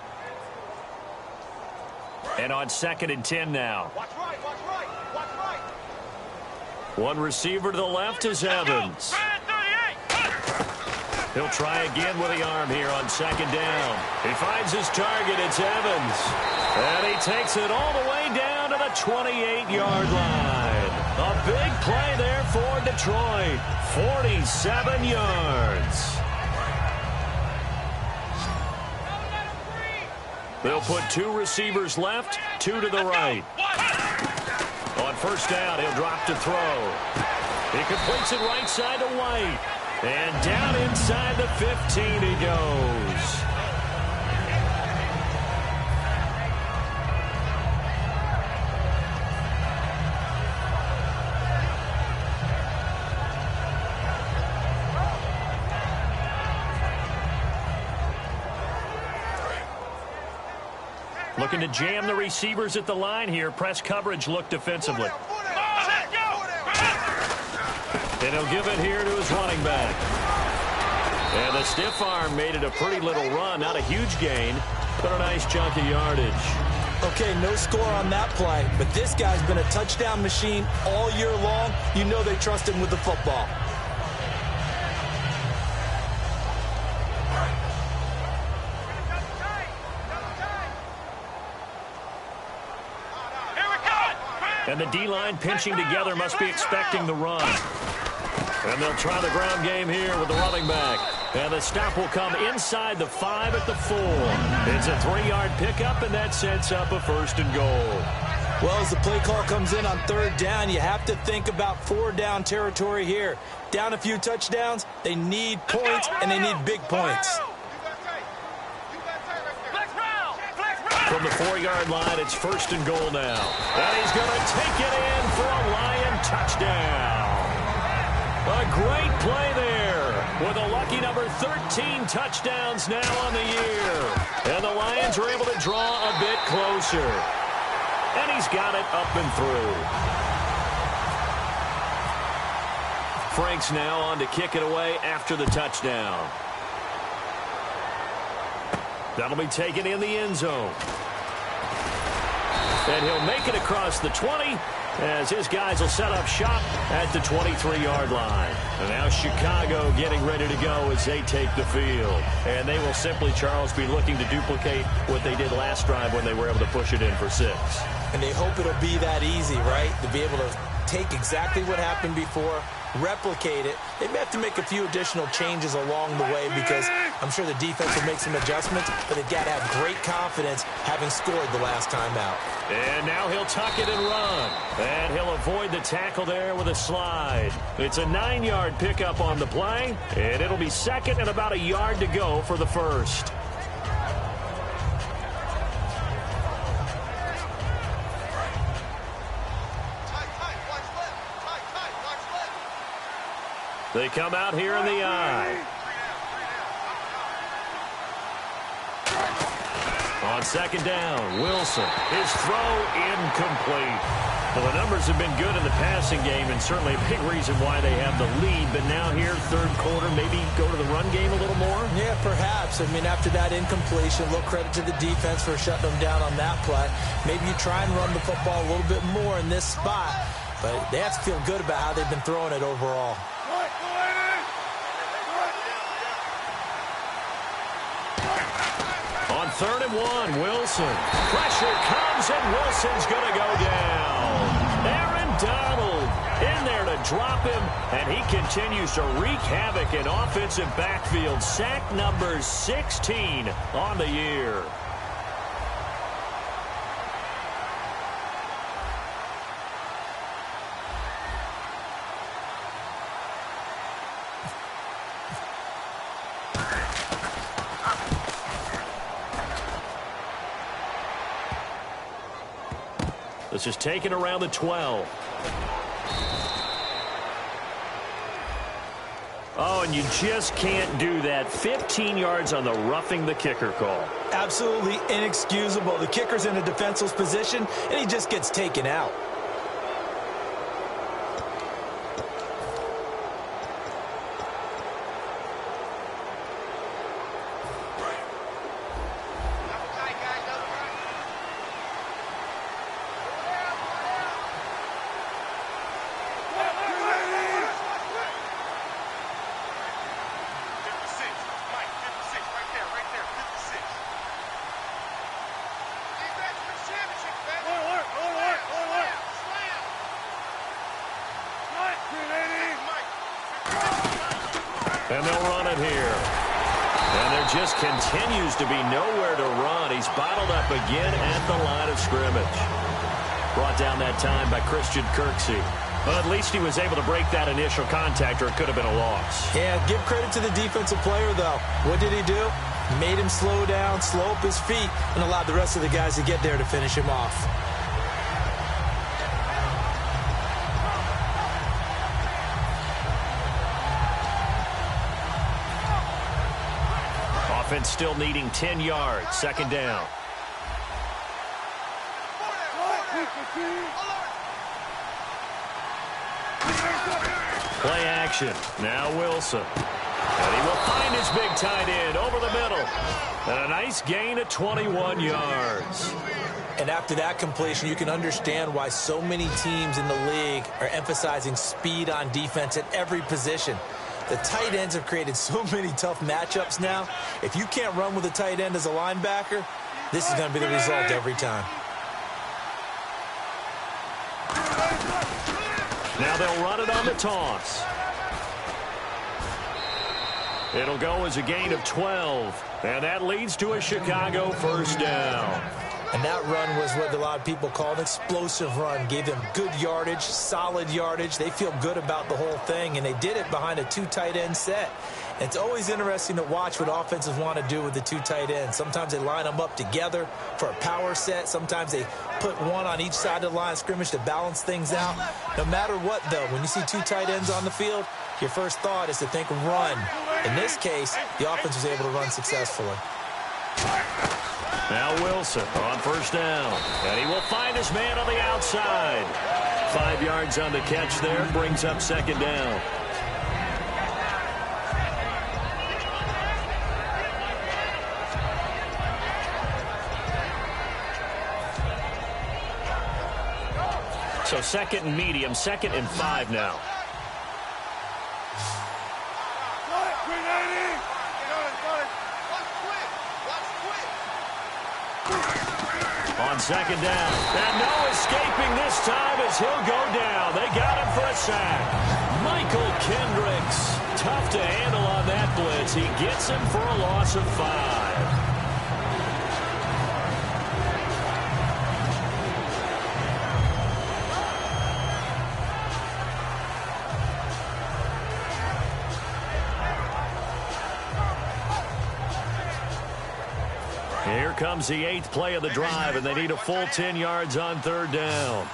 And on 2nd and 10 now. Watch right, watch right, watch right. One receiver to the left is Evans. He'll try again with the arm here on 2nd down. He finds his target. It's Evans. And he takes it all the way down to the 28-yard line. A big play there for Detroit. 47 yards. They'll put 2 receivers left, 2 to the right. On 1st down, he'll drop to throw. He completes it right side to White. And down inside the 15 he goes. looking to jam the receivers at the line here. Press coverage look defensively. And he'll give it here to his running back. And the stiff arm made it a pretty little run. Not a huge gain, but a nice chunk of yardage. Okay, no score on that play, but this guy's been a touchdown machine all year long. You know they trust him with the football. And the D-line pinching together must be expecting the run. And they'll try the ground game here with the running back. And the stop will come inside the 5 at the 4. It's a 3-yard pickup, and that sets up a 1st and goal. Well, as the play call comes in on 3rd down, you have to think about 4-down territory here. Down a few touchdowns, they need points, and they need big points. From the 4-yard line, it's 1st and goal now. And he's going to take it in for a Lion touchdown. A great play there with a lucky number 13 touchdowns now on the year. And the Lions are able to draw a bit closer. And he's got it up and through. Frank's now on to kick it away after the touchdown. That'll be taken in the end zone. And he'll make it across the 20 as his guys will set up shop at the 23-yard line. And now Chicago getting ready to go as they take the field. And they will simply, Charles, be looking to duplicate what they did last drive when they were able to push it in for 6. And they hope it'll be that easy, right? To be able to take exactly what happened before, replicate it. They may have to make a few additional changes along the way because I'm sure the defense will make some adjustments, but they've got to have great confidence having scored the last time out. And now he'll tuck it and run. And he'll avoid the tackle there with a slide. It's a 9-yard pickup on the play, and it'll be 2nd and about a yard to go for the 1st. They come out here in the eye. On 2nd down, Wilson. His throw incomplete. Well, the numbers have been good in the passing game, and certainly a big reason why they have the lead. But now here, 3rd quarter, maybe go to the run game a little more? Yeah, perhaps. I mean, after that incompletion, a little credit to the defense for shutting them down on that play. Maybe you try and run the football a little bit more in this spot. But they have to feel good about how they've been throwing it overall. On 3rd and 1, Wilson. Pressure comes, and Wilson's going to go down. Aaron Donald in there to drop him, and he continues to wreak havoc in offensive backfield. Sack number 16 on the year. This is taken around the 12. Oh, and you just can't do that. 15 yards on the roughing the kicker call. Absolutely inexcusable. The kicker's in a defenseless position, and he just gets taken out. And they'll run it here. And there just continues to be nowhere to run. He's bottled up again at the line of scrimmage. Brought down that time by Christian Kirksey. Well, at least he was able to break that initial contact, or it could have been a loss. Yeah, give credit to the defensive player, though. What did he do? Made him slow down, slow up his feet, and allowed the rest of the guys to get there to finish him off. Offense still needing 10 yards. 2nd down. Play action. Now Wilson. And he will find his big tight end over the middle. And a nice gain of 21 yards. And after that completion, you can understand why so many teams in the league are emphasizing speed on defense at every position. The tight ends have created so many tough matchups now. If you can't run with a tight end as a linebacker, this is going to be the result every time. Now they'll run it on the toss. It'll go as a gain of 12. And that leads to a Chicago first down. And that run was what a lot of people call an explosive run. Gave them good yardage, solid yardage. They feel good about the whole thing, and they did it behind a two tight end set. And it's always interesting to watch what offenses want to do with the two tight ends. Sometimes they line them up together for a power set. Sometimes they put one on each side of the line of scrimmage to balance things out. No matter what, though, when you see two tight ends on the field, your first thought is to think run. In this case, the offense was able to run successfully. Now Wilson on first down. And he will find his man on the outside. 5 yards on the catch there. Brings up second down. So second and medium, 2nd and 5 now. On second down. And no escaping this time as he'll go down. They got him for a sack. Michael Kendricks. Tough to handle on that blitz. He gets him for a loss of 5. Here comes the 8th play of the drive, and they need a full 10 yards on third down.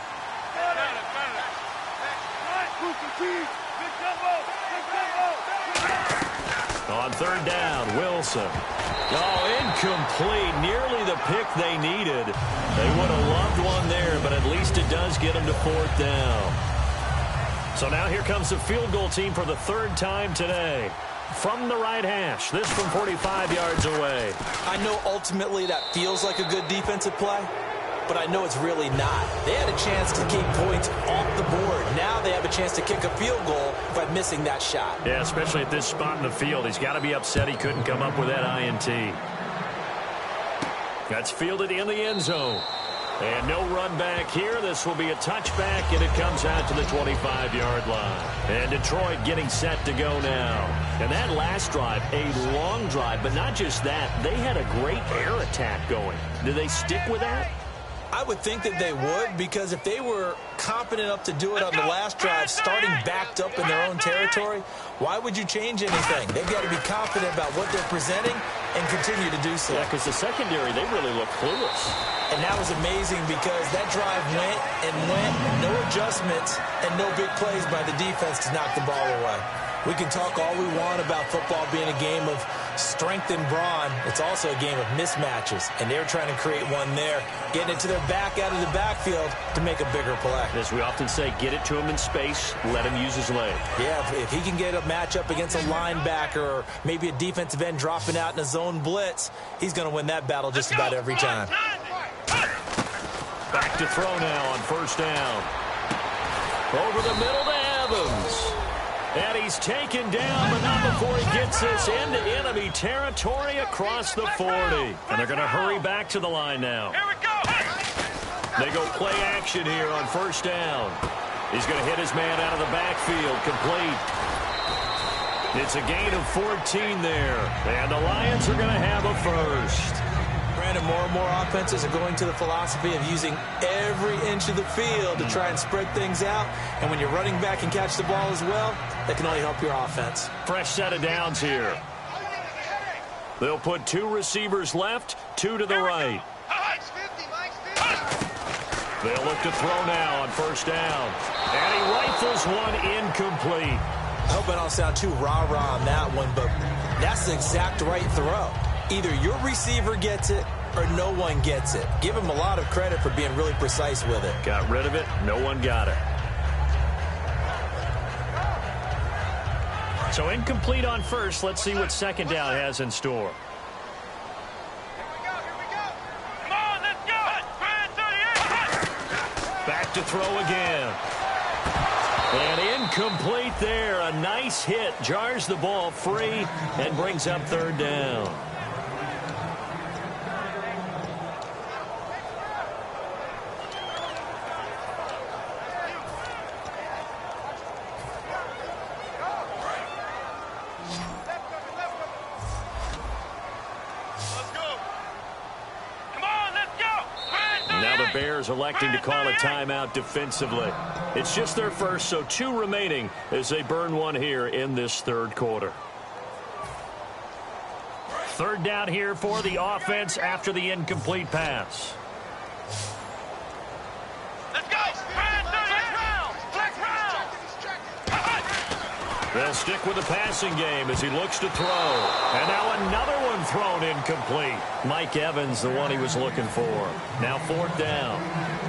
On third down, Wilson. Oh, incomplete. Nearly the pick they needed. They would have loved one there, but at least it does get them to 4th down. So now here comes the field goal team for the 3rd time today. From the right hash, this from 45 yards away. I know ultimately that feels like a good defensive play, but I know it's really not. They had a chance to keep points off the board. Now they have a chance to kick a field goal by missing that shot. Yeah, especially at this spot in the field. He's got to be upset he couldn't come up with that INT. That's fielded in the end zone. And no run back here. This will be a touchback, and it comes out to the 25-yard line. And Detroit getting set to go now. And that last drive, a long drive, but not just that. They had a great air attack going. Do they stick with that? I would think that they would, because if they were confident enough to do it on the last drive, starting backed up in their own territory, why would you change anything? They've got to be confident about what they're presenting and continue to do so. Yeah, because the secondary, they really look clueless. And that was amazing because that drive went and went, no adjustments and no big plays by the defense to knock the ball away. We can talk all we want about football being a game of strength and brawn. It's also a game of mismatches, and they're trying to create one there, getting it to their back out of the backfield to make a bigger play. As we often say, get it to him in space, let him use his leg. Yeah, if he can get a matchup against a linebacker or maybe a defensive end dropping out in a zone blitz, he's going to win that battle just about every time. Back to throw now on first down. Over the middle to Evans. And he's taken down, but not before he gets this into enemy territory across the 40. And they're going to hurry back to the line now. Here we go. They go play action here on first down. He's going to hit his man out of the backfield, complete. It's a gain of 14 there. And the Lions are going to have a first. Brandon, more and more offenses are going to the philosophy of using every inch of the field to try and spread things out. And when you're running back and catch the ball as well, that can only help your offense. Fresh set of downs here. They'll put 2 receivers left, 2 to the right. They'll look to throw now on first down. And he rifles one incomplete. I hope I don't sound too rah-rah on that one, but that's the exact right throw. Either your receiver gets it or no one gets it. Give him a lot of credit for being really precise with it. Got rid of it. No one got it. So incomplete on first. Let's see what second down has in store. Back to throw again. And incomplete there. A nice hit. Jars the ball free and brings up third down. Bears electing to call a timeout defensively. It's just their first, so 2 remaining as they burn one here in this third quarter. Third down here for the offense after the incomplete pass. Let's go! They'll stick with the passing game as he looks to throw. And now another one thrown incomplete. Mike Evans, the one he was looking for. Now fourth down.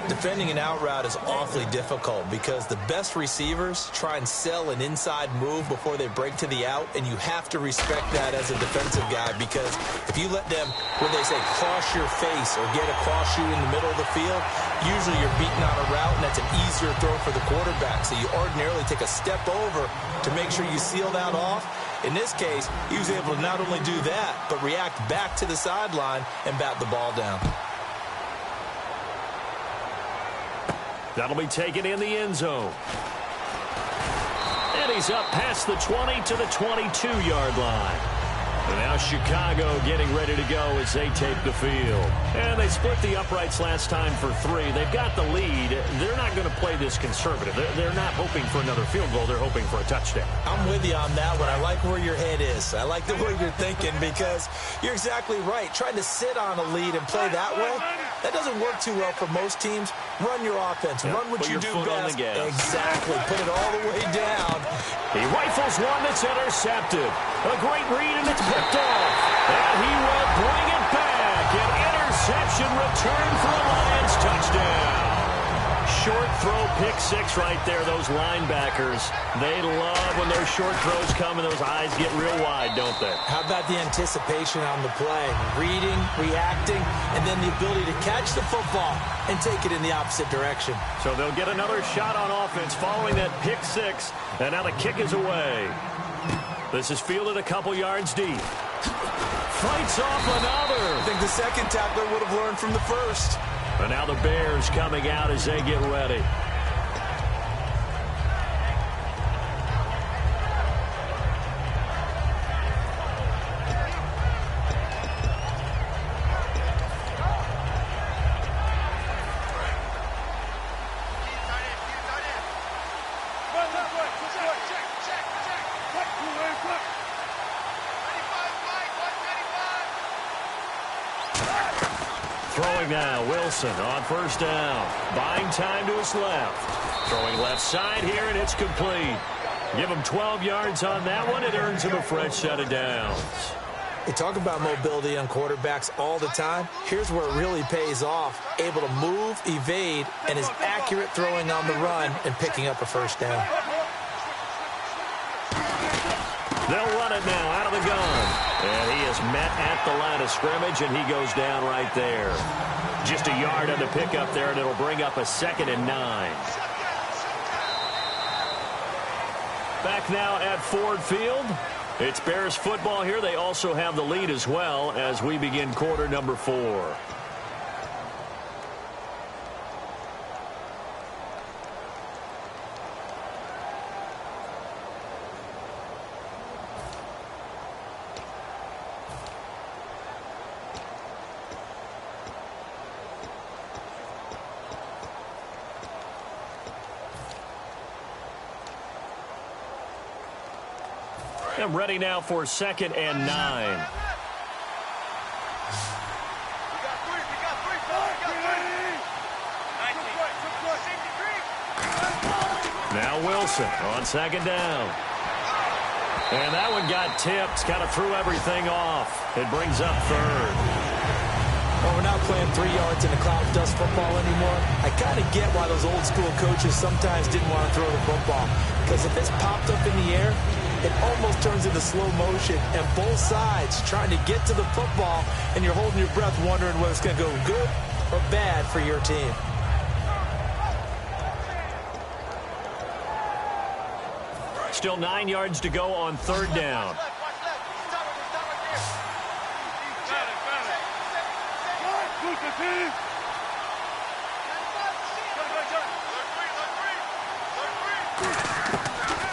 Defending an out route is awfully difficult because the best receivers try and sell an inside move before they break to the out, and you have to respect that as a defensive guy, because if you let them, where they say, cross your face or get across you in the middle of the field, usually you're beaten on a route, and that's an easier throw for the quarterback. So you ordinarily take a step over to make sure you seal that off. In this case, he was able to not only do that, but react back to the sideline and bat the ball down. That'll be taken in the end zone. And he's up past the 20 to the 22-yard line. And now Chicago getting ready to go as they take the field. And they split the uprights last time for 3. They've got the lead. They're not going to play this conservative. They're not hoping for another field goal. They're hoping for a touchdown. I'm with you on that one. I like where your head is. I like the way you're thinking, because you're exactly right. Trying to sit on a lead and play that way, that doesn't work too well for most teams. Run your offense. Yep. Run what you do best. Exactly. Put it all the way down. He rifles one that's intercepted. A great read, and it's picked off. And he will bring it back. An interception return for a Lions touchdown. Short throw, pick 6 right there. Those linebackers, they love when those short throws come and those eyes get real wide, don't they? How about the anticipation on the play? Reading, reacting, and then the ability to catch the football and take it in the opposite direction. So they'll get another shot on offense following that pick 6, and now the kick is away. This is fielded a couple yards deep. Fights off another. I think the second tackler would have learned from the first. And now the Bears coming out as they get ready. Throwing now, Wilson on first down. Buying time to his left. Throwing left side here, and it's complete. Give him 12 yards on that one. It earns him a fresh set of downs. They talk about mobility on quarterbacks all the time. Here's where it really pays off. Able to move, evade, and is accurate throwing on the run and picking up a first down. They'll run it now out of the gun. And he is met at the line of scrimmage, and he goes down right there. Just a yard on the pickup there, and it'll bring up a 2nd and 9. Back now at Ford Field. It's Bears football here. They also have the lead as well as we begin quarter number 4. I'm ready now for 2nd and 9. Now Wilson on 2nd down. And that one got tipped, kind of threw everything off. It brings up 3rd. A we're not playing 3 yards in the cloud of dust football anymore. I kind of get why those old school coaches sometimes didn't want to throw the football. Because if it's popped up in the air, it almost turns into slow motion, and both sides trying to get to the football, and you're holding your breath wondering whether it's going to go good or bad for your team. Still 9 yards to go on third down.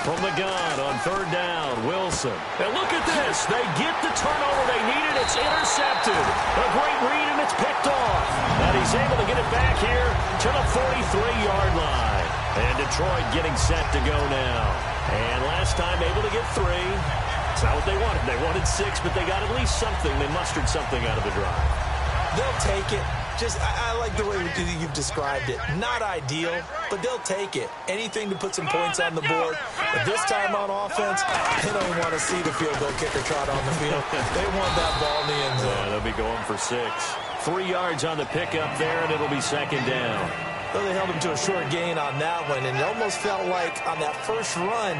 From the gun on third down, Wilson. And look at this. They get the turnover they needed. It's intercepted. A great read, and it's picked off. And he's able to get it back here to the 43-yard line. And Detroit getting set to go now. And last time able to get 3. It's not what they wanted. They wanted 6, but they got at least something. They mustered something out of the drive. They'll take it. I like the way you've described it. Not ideal, but they'll take it. Anything to put some points on the board. But this time on offense, they don't even want to see the field goal kicker trot on the field. They want that ball in the end zone. Yeah, they'll be going for 6. 3 yards on the pickup there, and it'll be second down. Well, they held him to a short gain on that one, and it almost felt like on that first run,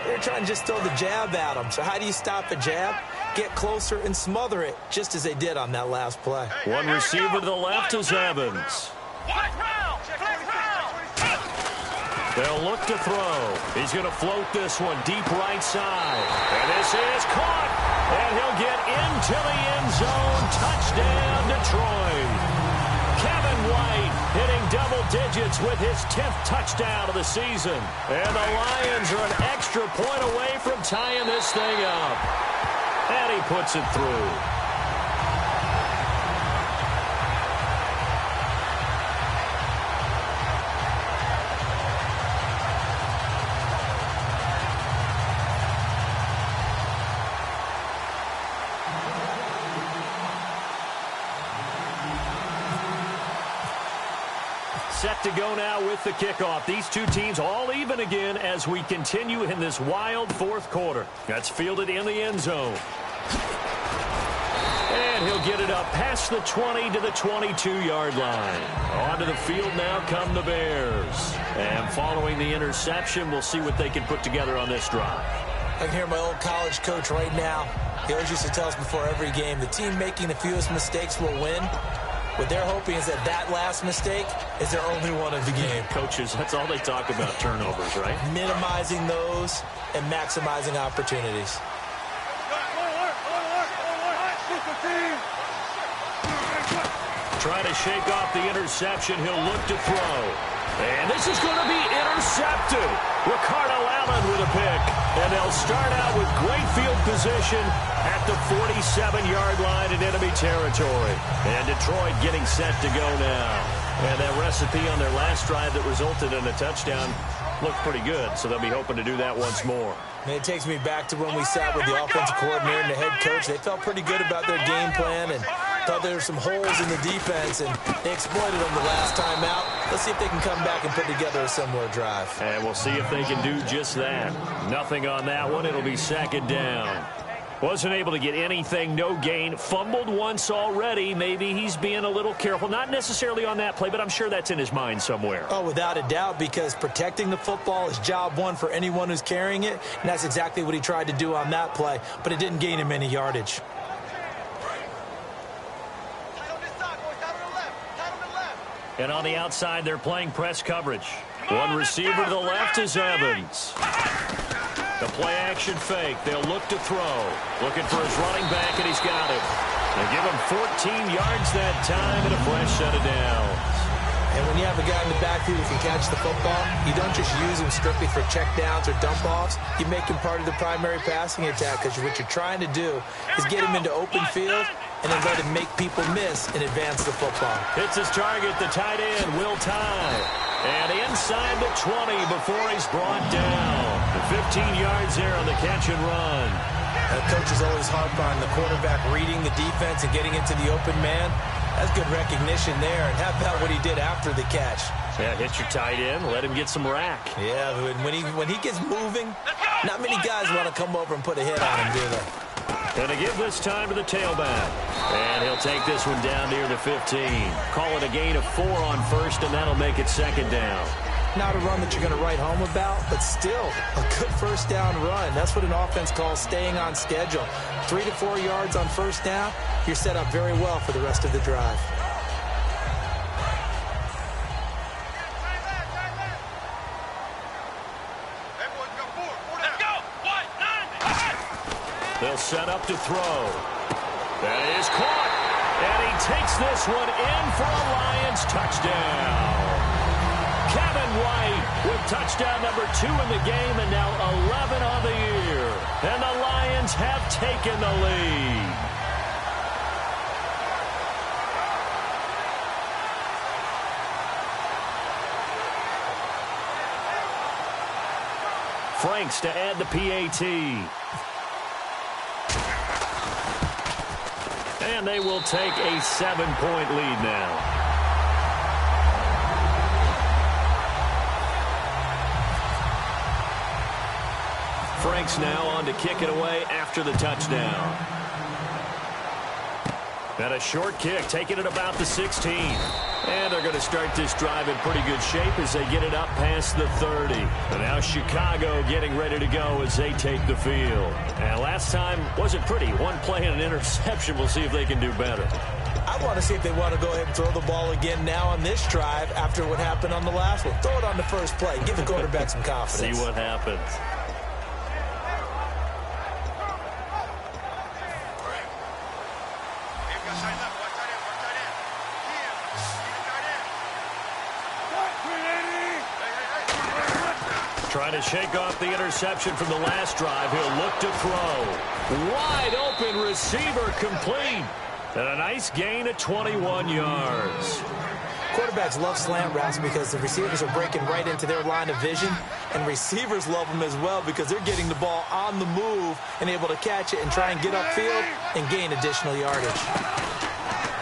they were trying to just throw the jab at him. So how do you stop a jab? Get closer and smother it, just as they did on that last play. One receiver to the left is Evans. They'll look to throw. He's going to float this one deep right side. And this is caught. And he'll get into the end zone. Touchdown, Detroit. Kevin White hitting double digits with his 10th touchdown of the season. And the Lions are an extra point away from tying this thing up. And he puts it through. Set to go now with the kickoff. These two teams all even again as we continue in this wild fourth quarter. That's fielded in the end zone. And he'll get it up past the 20 to the 22-yard line. Onto the field now come the Bears. And following the interception, we'll see what they can put together on this drive. I can hear my old college coach right now. He always used to tell us before every game, the team making the fewest mistakes will win. What they're hoping is that last mistake is their only one of the game. Coaches, that's all they talk about, turnovers, right? Minimizing those and maximizing opportunities. Trying to shake off the interception. He'll look to throw. And this is going to be intercepted. Ricardo Allen with a pick. And they'll start out with great field position at the 47-yard line in enemy territory. And Detroit getting set to go now. And that recipe on their last drive that resulted in a touchdown looked pretty good. So they'll be hoping to do that once more. And it takes me back to when we sat with the offensive coordinator and the head coach. They felt pretty good about their game plan and thought there were some holes in the defense, and they exploited them the last time out. Let's see if they can come back and put together a similar drive. And we'll see if they can do just that. Nothing on that one. It'll be second down. Wasn't able to get anything, no gain. Fumbled once already. Maybe he's being a little careful. Not necessarily on that play, but I'm sure that's in his mind somewhere. Oh, without a doubt, because protecting the football is job one for anyone who's carrying it, and that's exactly what he tried to do on that play, but it didn't gain him any yardage. And on the outside, they're playing press coverage. One receiver to the left is Evans. The play-action fake. They'll look to throw. Looking for his running back, and he's got him. They give him 14 yards that time and a fresh set of downs. And when you have a guy in the backfield who can catch the football, you don't just use him strictly for check downs or dump offs. You make him part of the primary passing attack, because what you're trying to do is get him into open field and then let him make people miss and advance the football. Hits his target, the tight end, Will Tye. And inside the 20 before he's brought down. 15 yards there on the catch and run. Coaches always harp on the quarterback reading the defense and getting into the open man. That's good recognition there. And how about what he did after the catch? Yeah, hit your tight end, let him get some rack. Yeah, when he gets moving, not many guys want to come over and put a hit on him, do they? And to give this time to the tailback. And he'll take this one down near the 15. Call it a gain of 4 on first, and that'll make it 2nd down. Not a run that you're going to write home about, but still a good first down run. That's what an offense calls staying on schedule. 3 to 4 yards on first down, you're set up very well for the rest of the drive. They'll set up to throw. That is caught. And he takes this one in for a Lions touchdown. Kevin White with touchdown number 2 in the game and now 11 on the year. And the Lions have taken the lead. Franks to add the PAT. And they will take a 7-point lead now. Franks now on to kick it away after the touchdown. And a short kick, taking it about the 16. And they're going to start this drive in pretty good shape as they get it up past the 30. And now Chicago getting ready to go as they take the field. And last time wasn't pretty. One play and an interception. We'll see if they can do better. I want to see if they want to go ahead and throw the ball again now on this drive after what happened on the last one. Throw it on the first play. Give the quarterback some confidence. See what happens. Trying to shake off the interception from the last drive. He'll look to throw. Wide open receiver complete. And a nice gain of 21 yards. Quarterbacks love slant routes because the receivers are breaking right into their line of vision. And receivers love them as well because they're getting the ball on the move and able to catch it and try and get upfield and gain additional yardage.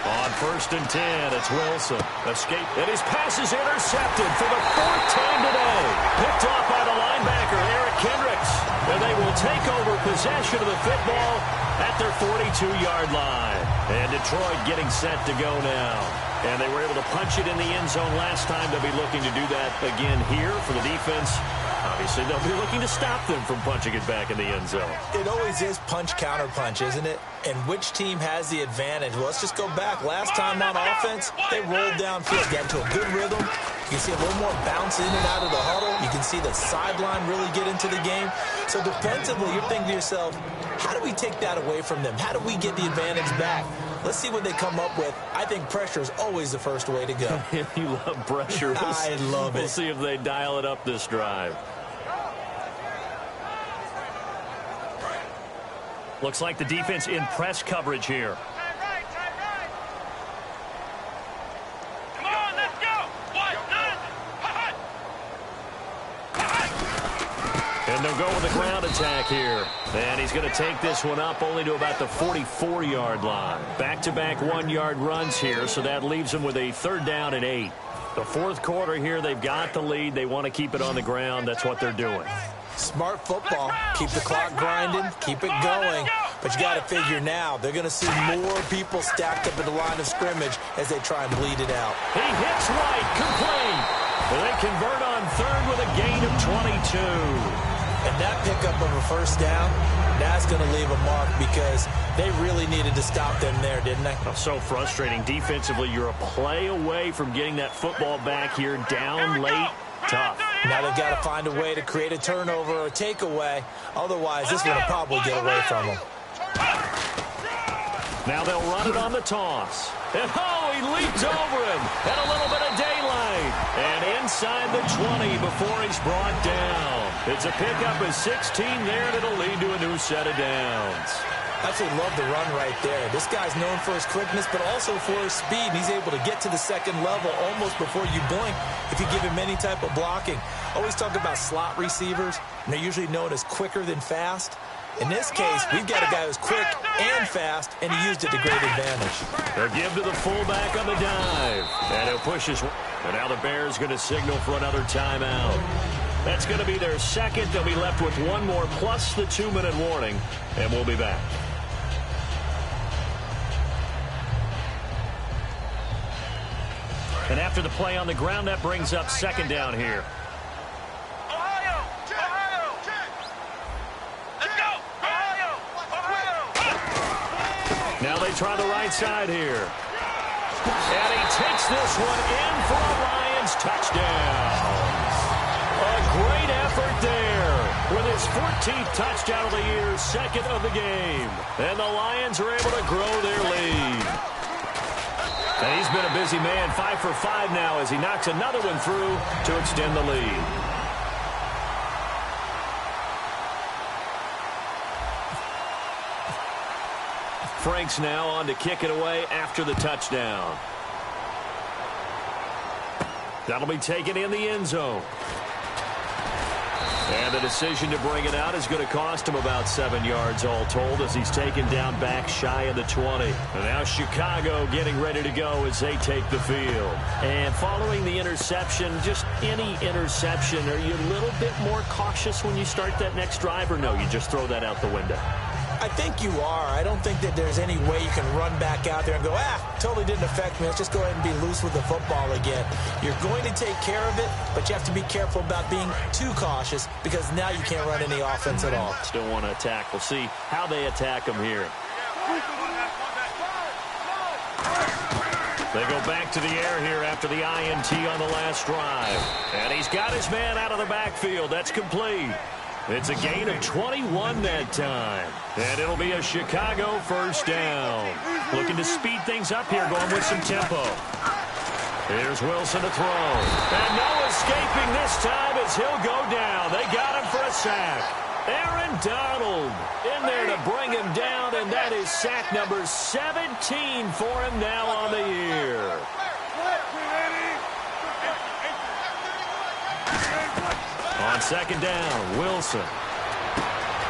On 1st and 10, it's Wilson. Escape. And his pass is intercepted for the 4th time today. Picked off by the linebacker, Eric Kendricks. And they will take over possession of the football at their 42-yard line. And Detroit getting set to go now. And they were able to punch it in the end zone last time. They'll be looking to do that again here for the defense. Obviously, they'll be looking to stop them from punching it back in the end zone. It always is punch-counter-punch, isn't it? And which team has the advantage? Well, let's just go back. Last time on offense, they rolled downfield, got into a good rhythm. You can see a little more bounce in and out of the huddle. You can see the sideline really get into the game. So defensively, you're thinking to yourself, how do we take that away from them? How do we get the advantage back? Let's see what they come up with. I think pressure is always the first way to go. You love pressure. I love it. We'll see if they dial it up this drive. Looks like the defense in press coverage here. Come on, let's go. And they'll go with the ground attack here. And he's going to take this one up only to about the 44-yard line. Back-to-back 1-yard runs here, so that leaves them with a 3rd down and 8. The 4th quarter here, they've got the lead. They want to keep it on the ground. That's what they're doing. Smart football. Keep the clock grinding. Keep it going. But you got to figure now, they're going to see more people stacked up at the line of scrimmage as they try and bleed it out. He hits White. Complete. And they convert on 3rd with a gain of 22. And that pickup of a 1st down, that's going to leave a mark because they really needed to stop them there, didn't they? Oh, so frustrating. Defensively, you're a play away from getting that football back here down late. Tough. Now they've got to find a way to create a turnover or a takeaway. Otherwise, this one will probably get away from them. Now they'll run it on the toss. And he leaps over him. And a little bit of daylight. And inside the 20 before he's brought down. It's a pickup of 16 there, and it'll lead to a new set of downs. I absolutely love the run right there. This guy's known for his quickness, but also for his speed. And he's able to get to the second level almost before you blink if you give him any type of blocking. Always talk about slot receivers, and they're usually known as quicker than fast. In this case, we've got a guy who's quick and fast, and he used it to great advantage. They'll give to the fullback on the dive. And he'll push his... And now the Bears going to signal for another timeout. That's going to be their second. They'll be left with one more plus the 2-minute warning, and we'll be back. And after the play on the ground, that brings up second down here. Ohio! Ohio! Let's go! Ohio! Ohio! Now they try the right side here. And he takes this one in for a Lions touchdown. A great effort there with his 14th touchdown of the year, second of the game. And the Lions are able to grow their lead. And he's been a busy man, 5 for 5 now as he knocks another one through to extend the lead. Franks now on to kick it away after the touchdown. That'll be taken in the end zone. And the decision to bring it out is going to cost him about 7 yards all told as he's taken down back shy of the 20. And now Chicago getting ready to go as they take the field. And following the interception, just any interception, are you a little bit more cautious when you start that next drive, or no, you just throw that out the window? I think you are. I don't think that there's any way you can run back out there and go, totally didn't affect me. Let's just go ahead and be loose with the football again. You're going to take care of it, but you have to be careful about being too cautious because now you can't run any offense at all. Still want to attack. We'll see how they attack him here. They go back to the air here after the INT on the last drive. And he's got his man out of the backfield. That's complete. It's a gain of 21 that time. And it'll be a Chicago first down. Looking to speed things up here, going with some tempo. Here's Wilson to throw. And no escaping this time as he'll go down. They got him for a sack. Aaron Donald in there to bring him down, and that is sack number 17 for him now on the year. On second down, Wilson.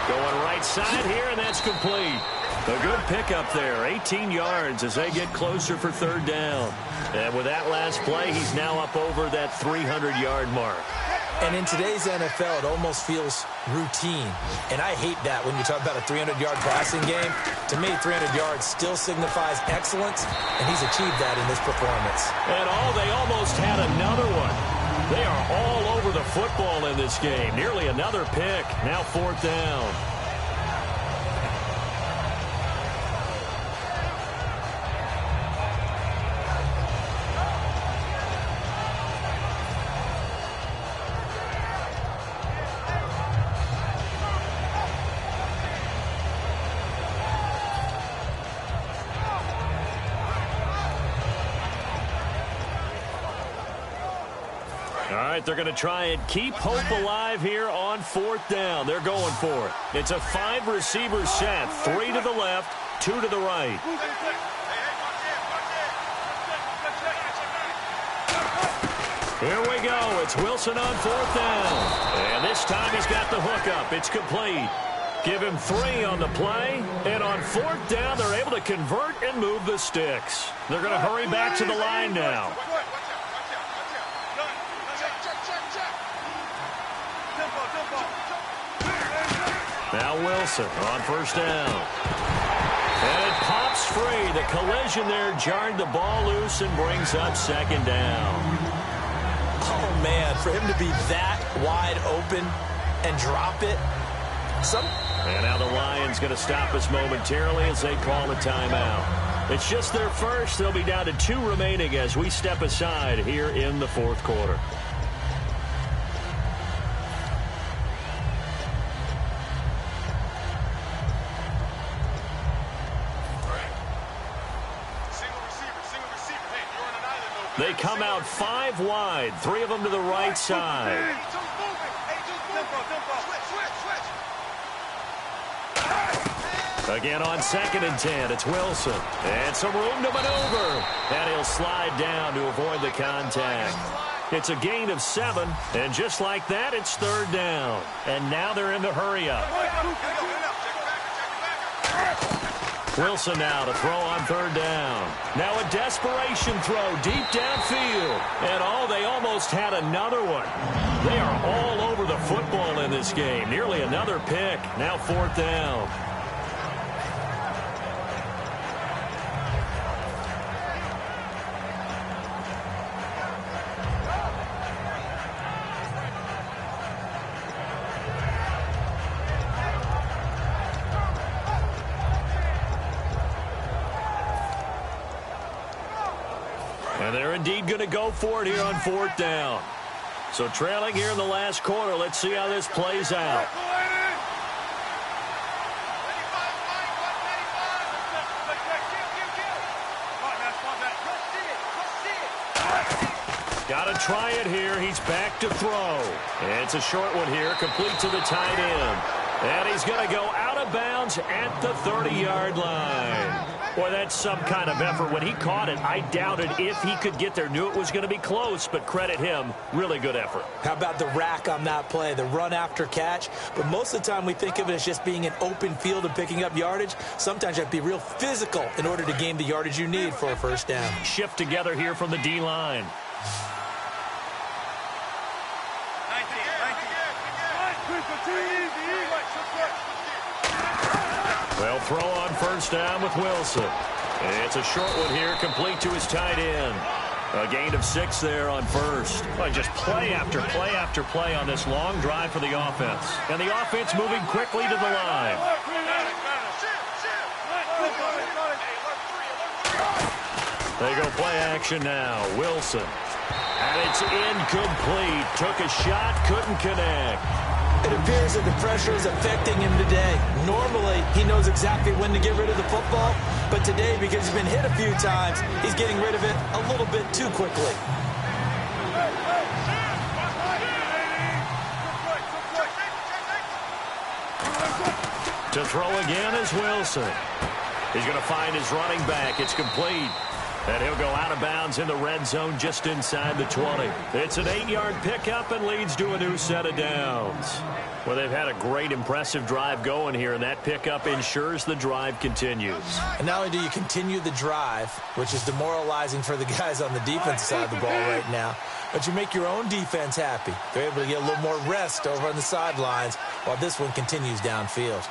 Going right side here, and that's complete. A good pickup there, 18 yards as they get closer for third down. And with that last play, he's now up over that 300-yard mark. And in today's NFL, it almost feels routine. And I hate that when you talk about a 300-yard passing game. To me, 300 yards still signifies excellence, and he's achieved that in this performance. And they almost had another one. They are all over the football in this game. Nearly another pick. Now fourth down. They're going to try and keep hope alive here on fourth down. They're going for it. It's a 5-receiver set. 3 to the left, 2 to the right. Here we go. It's Wilson on fourth down. And this time he's got the hook up. It's complete. Give him 3 on the play. And on fourth down, they're able to convert and move the sticks. They're going to hurry back to the line now. Now Wilson on first down. And it pops free. The collision there jarred the ball loose and brings up second down. Oh, man, for him to be that wide open and drop it. And now the Lions going to stop us momentarily as they call a timeout. It's just their first. They'll be down to 2 remaining as we step aside here in the fourth quarter. They come out 5 wide, 3 of them to the right side. Again on 2nd and 10, it's Wilson. And some room to maneuver. And he'll slide down to avoid the contact. It's a gain of 7, and just like that, it's third down. And now they're in the hurry-up. Wilson now to throw on third down. Now a desperation throw deep downfield. And they almost had another one. They are all over the football in this game. Nearly another pick. Now fourth down. they're indeed going to go for it here on 4th down. So trailing here in the last quarter. Let's see how this plays out. Got to try it here. He's back to throw. And it's a short one here, complete to the tight end. And he's going to go out of bounds at the 30-yard line. Boy, that's some kind of effort. When he caught it, I doubted if he could get there. Knew it was going to be close, but credit him. Really good effort. How about the rack on that play, the run after catch? But most of the time we think of it as just being an open field and picking up yardage. Sometimes you have to be real physical in order to gain the yardage you need for a first down. Shift together here from the D-line. Well, throw on first down with Wilson. It's a short one here, complete to his tight end. A gain of 6 there on first. Well, just play after play after play on this long drive for the offense. And the offense moving quickly to the line. They go play action now. Wilson. And it's incomplete. Took a shot, couldn't connect. It appears that the pressure is affecting him today. Normally, he knows exactly when to get rid of the football, but today, because he's been hit a few times, he's getting rid of it a little bit too quickly. To throw again is Wilson. He's going to find his running back. It's complete. And he'll go out of bounds in the red zone just inside the 20. It's an 8-yard pickup and leads to a new set of downs. Well, they've had a great, impressive drive going here, and that pickup ensures the drive continues. And not only do you continue the drive, which is demoralizing for the guys on the defensive side of the ball right now, but you make your own defense happy. They're able to get a little more rest over on the sidelines while this one continues downfield.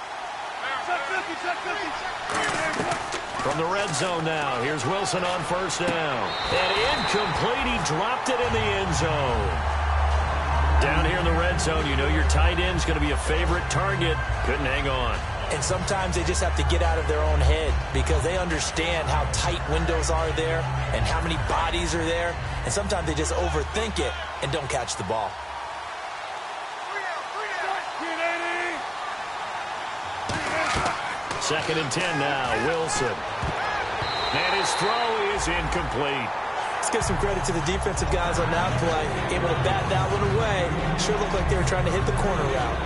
From the red zone now, here's Wilson on first down. And incomplete, he dropped it in the end zone. Down here in the red zone, you know your tight end's going to be a favorite target. Couldn't hang on. And sometimes they just have to get out of their own head because they understand how tight windows are there and how many bodies are there. And sometimes they just overthink it and don't catch the ball. Second and 10 now, Wilson. And his throw is incomplete. Let's give some credit to the defensive guys on that play. Able to bat that one away. Sure looked like they were trying to hit the corner route.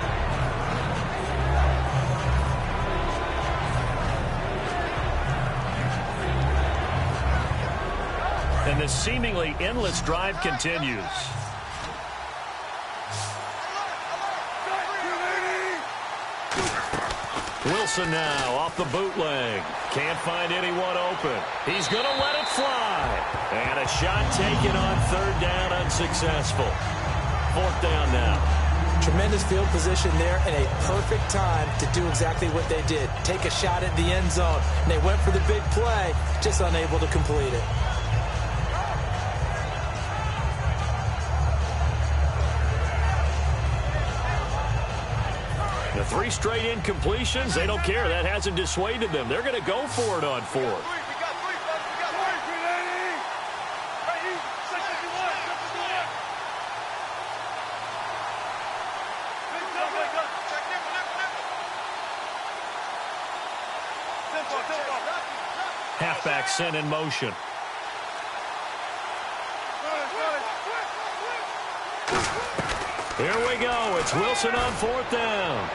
And this seemingly endless drive continues. Wilson now off the bootleg. Can't find anyone open. He's going to let it fly. And a shot taken on third down, unsuccessful. Fourth down now. Tremendous field position there and a perfect time to do exactly what they did. Take a shot at the end zone. And they went for the big play, just unable to complete it. The 3 straight incompletions, they don't care. That hasn't dissuaded them. They're going to go for it on 4th. Halfback sent in motion. Here we go. It's Wilson on 4th down.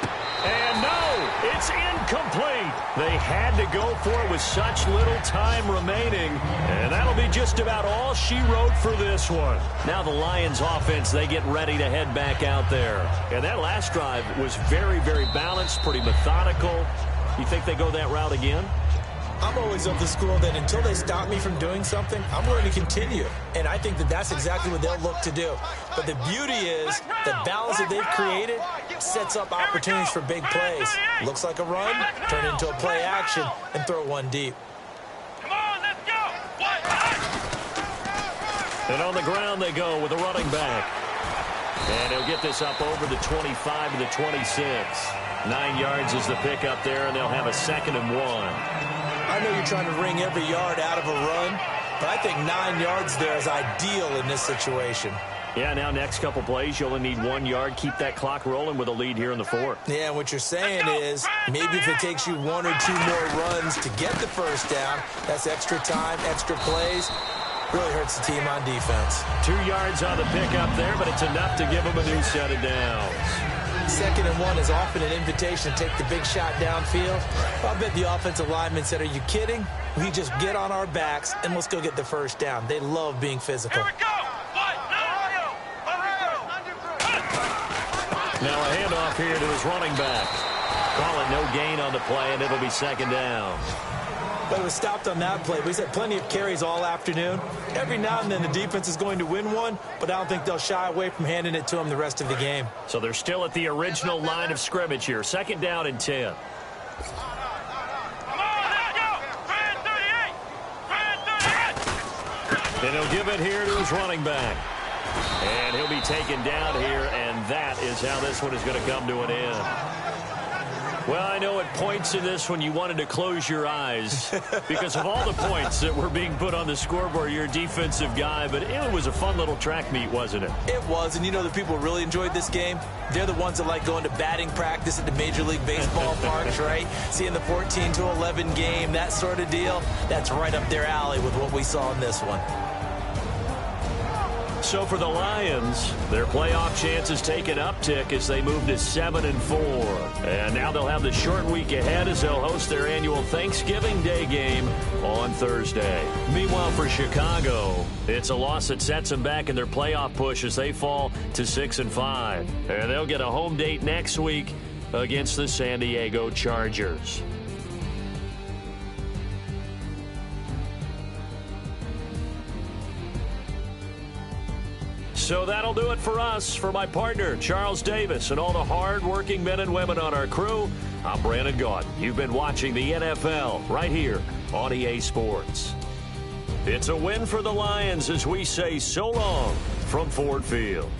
And no, it's incomplete. They had to go for it with such little time remaining. And that'll be just about all she wrote for this one. Now the Lions offense, they get ready to head back out there. And that last drive was very, very balanced, pretty methodical. You think they go that route again? I'm always of the school that until they stop me from doing something, I'm going to continue. And I think that that's exactly what they'll look to do. But the beauty is the balance that they've created sets up opportunities for big plays. Looks like a run, turn into a play action, and throw one deep. Come on, let's go. And on the ground they go with a running back. And he'll get this up over the 25 to the 26. 9 yards is the pickup there, and they'll have a 2nd and 1. I know you're trying to wring every yard out of a run, But I think 9 yards there is ideal in this situation. Yeah, now next couple plays, you only need 1 yard. Keep that clock rolling with a lead here in the fourth. Yeah, what you're saying is maybe if it takes you 1 or 2 more runs to get the first down, that's extra time, extra plays. Really hurts the team on defense. 2 yards on the pickup there, but it's enough to give them a new set of downs. 2nd and 1 is often an invitation to take the big shot downfield. I bet the offensive lineman said, are you kidding? We just get on our backs and let's go get the first down. They love being physical. Here we go. Now a handoff here to his running back. Call it no gain on the play, and it'll be 2nd down. But it was stopped on that play. We've had plenty of carries all afternoon. Every now and then the defense is going to win one, but I don't think they'll shy away from handing it to them the rest of the game. So they're still at the original line of scrimmage here. 2nd down and 10. Come on, let's go. 38. And he'll give it here to his running back. And he'll be taken down here, and that is how this one is going to come to an end. Well, I know at points in this one you wanted to close your eyes because of all the points that were being put on the scoreboard. You're a defensive guy, but it was a fun little track meet, wasn't it? It was, and you know the people really enjoyed this game? They're the ones that like going to batting practice at the Major League Baseball parks, right? Seeing the 14-11 game, that sort of deal. That's right up their alley with what we saw in this one. So for the Lions, their playoff chances take an uptick as they move to 7-4. And now they'll have the short week ahead as they'll host their annual Thanksgiving Day game on Thursday. Meanwhile, for Chicago, it's a loss that sets them back in their playoff push as they fall to 6-5. And they'll get a home date next week against the San Diego Chargers. So that'll do it for us. For my partner, Charles Davis, and all the hard-working men and women on our crew, I'm Brandon Gaudin. You've been watching the NFL right here on EA Sports. It's a win for the Lions as we say so long from Ford Field.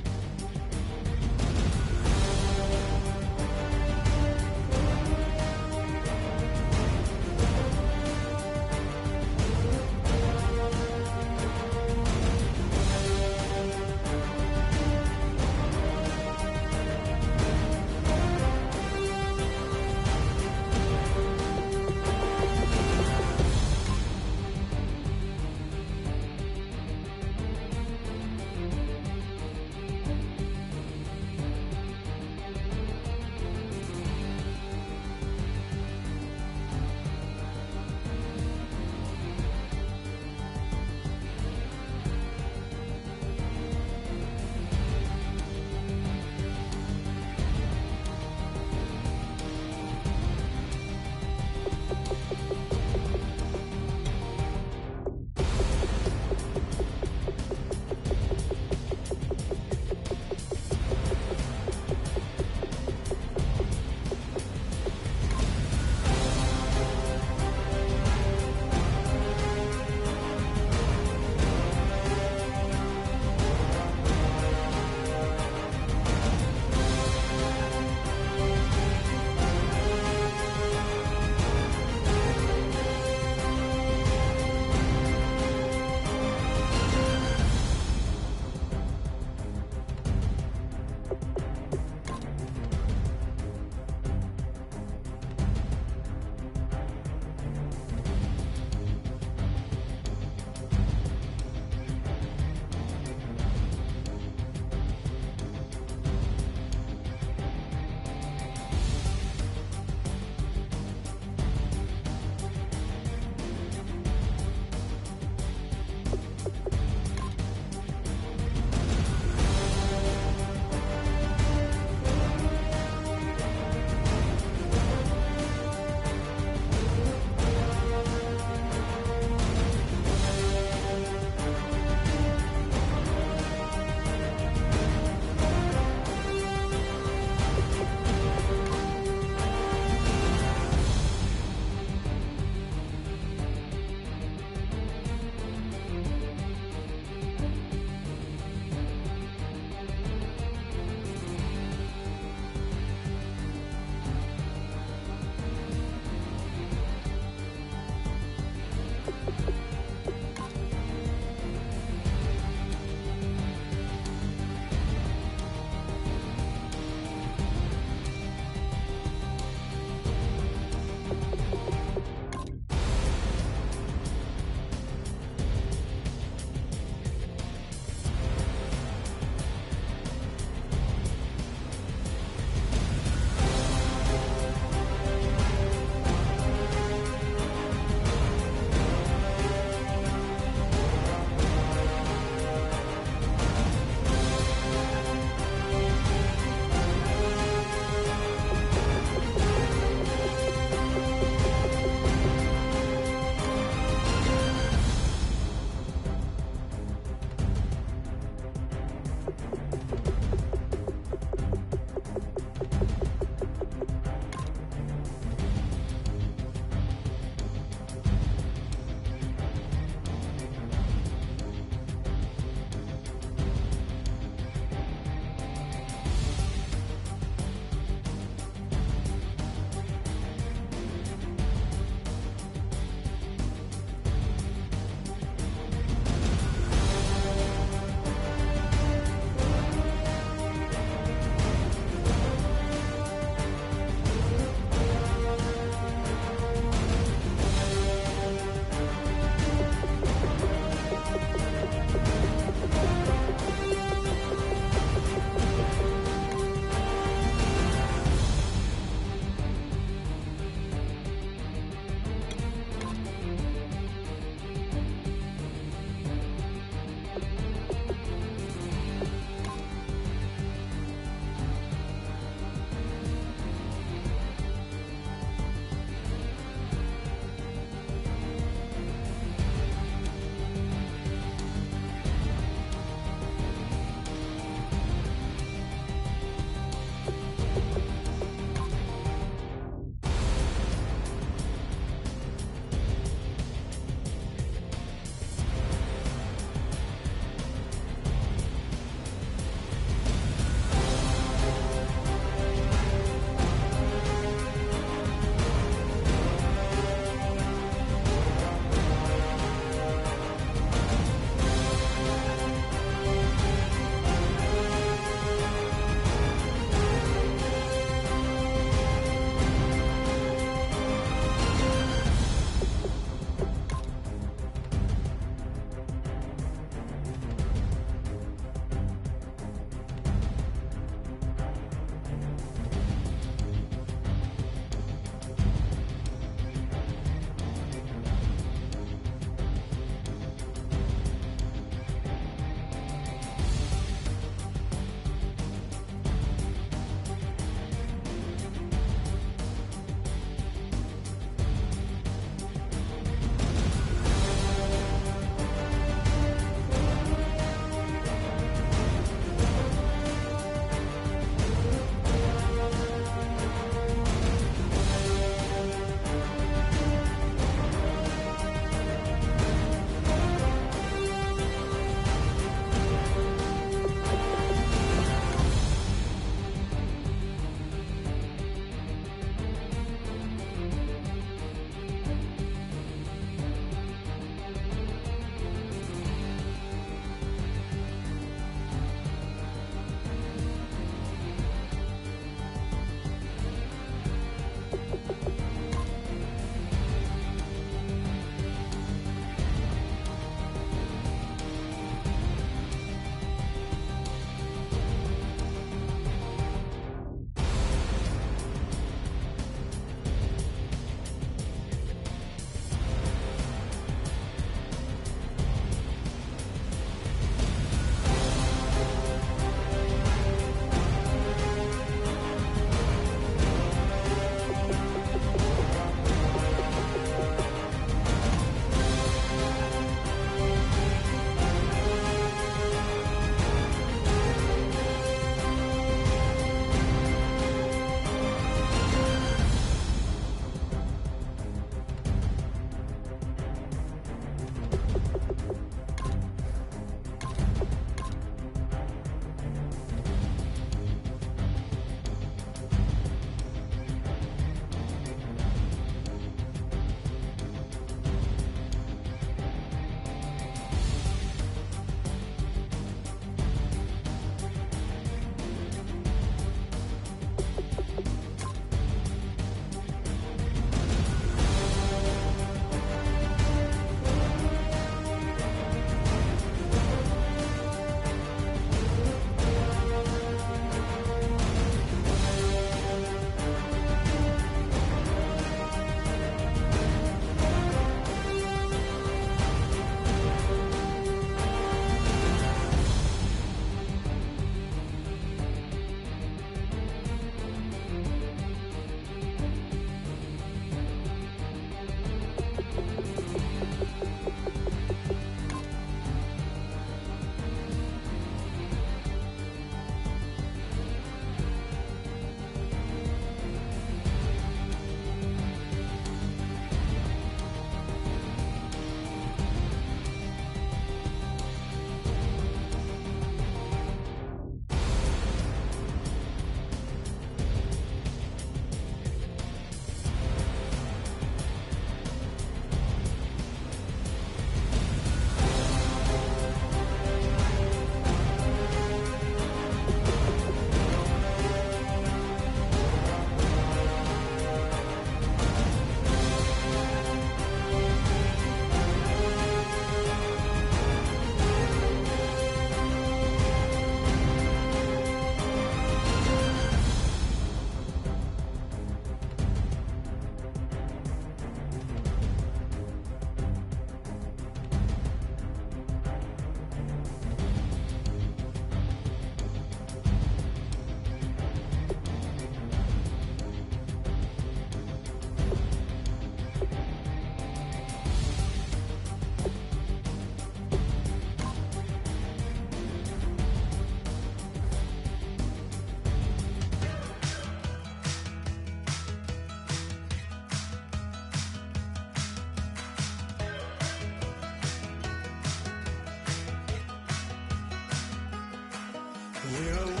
We're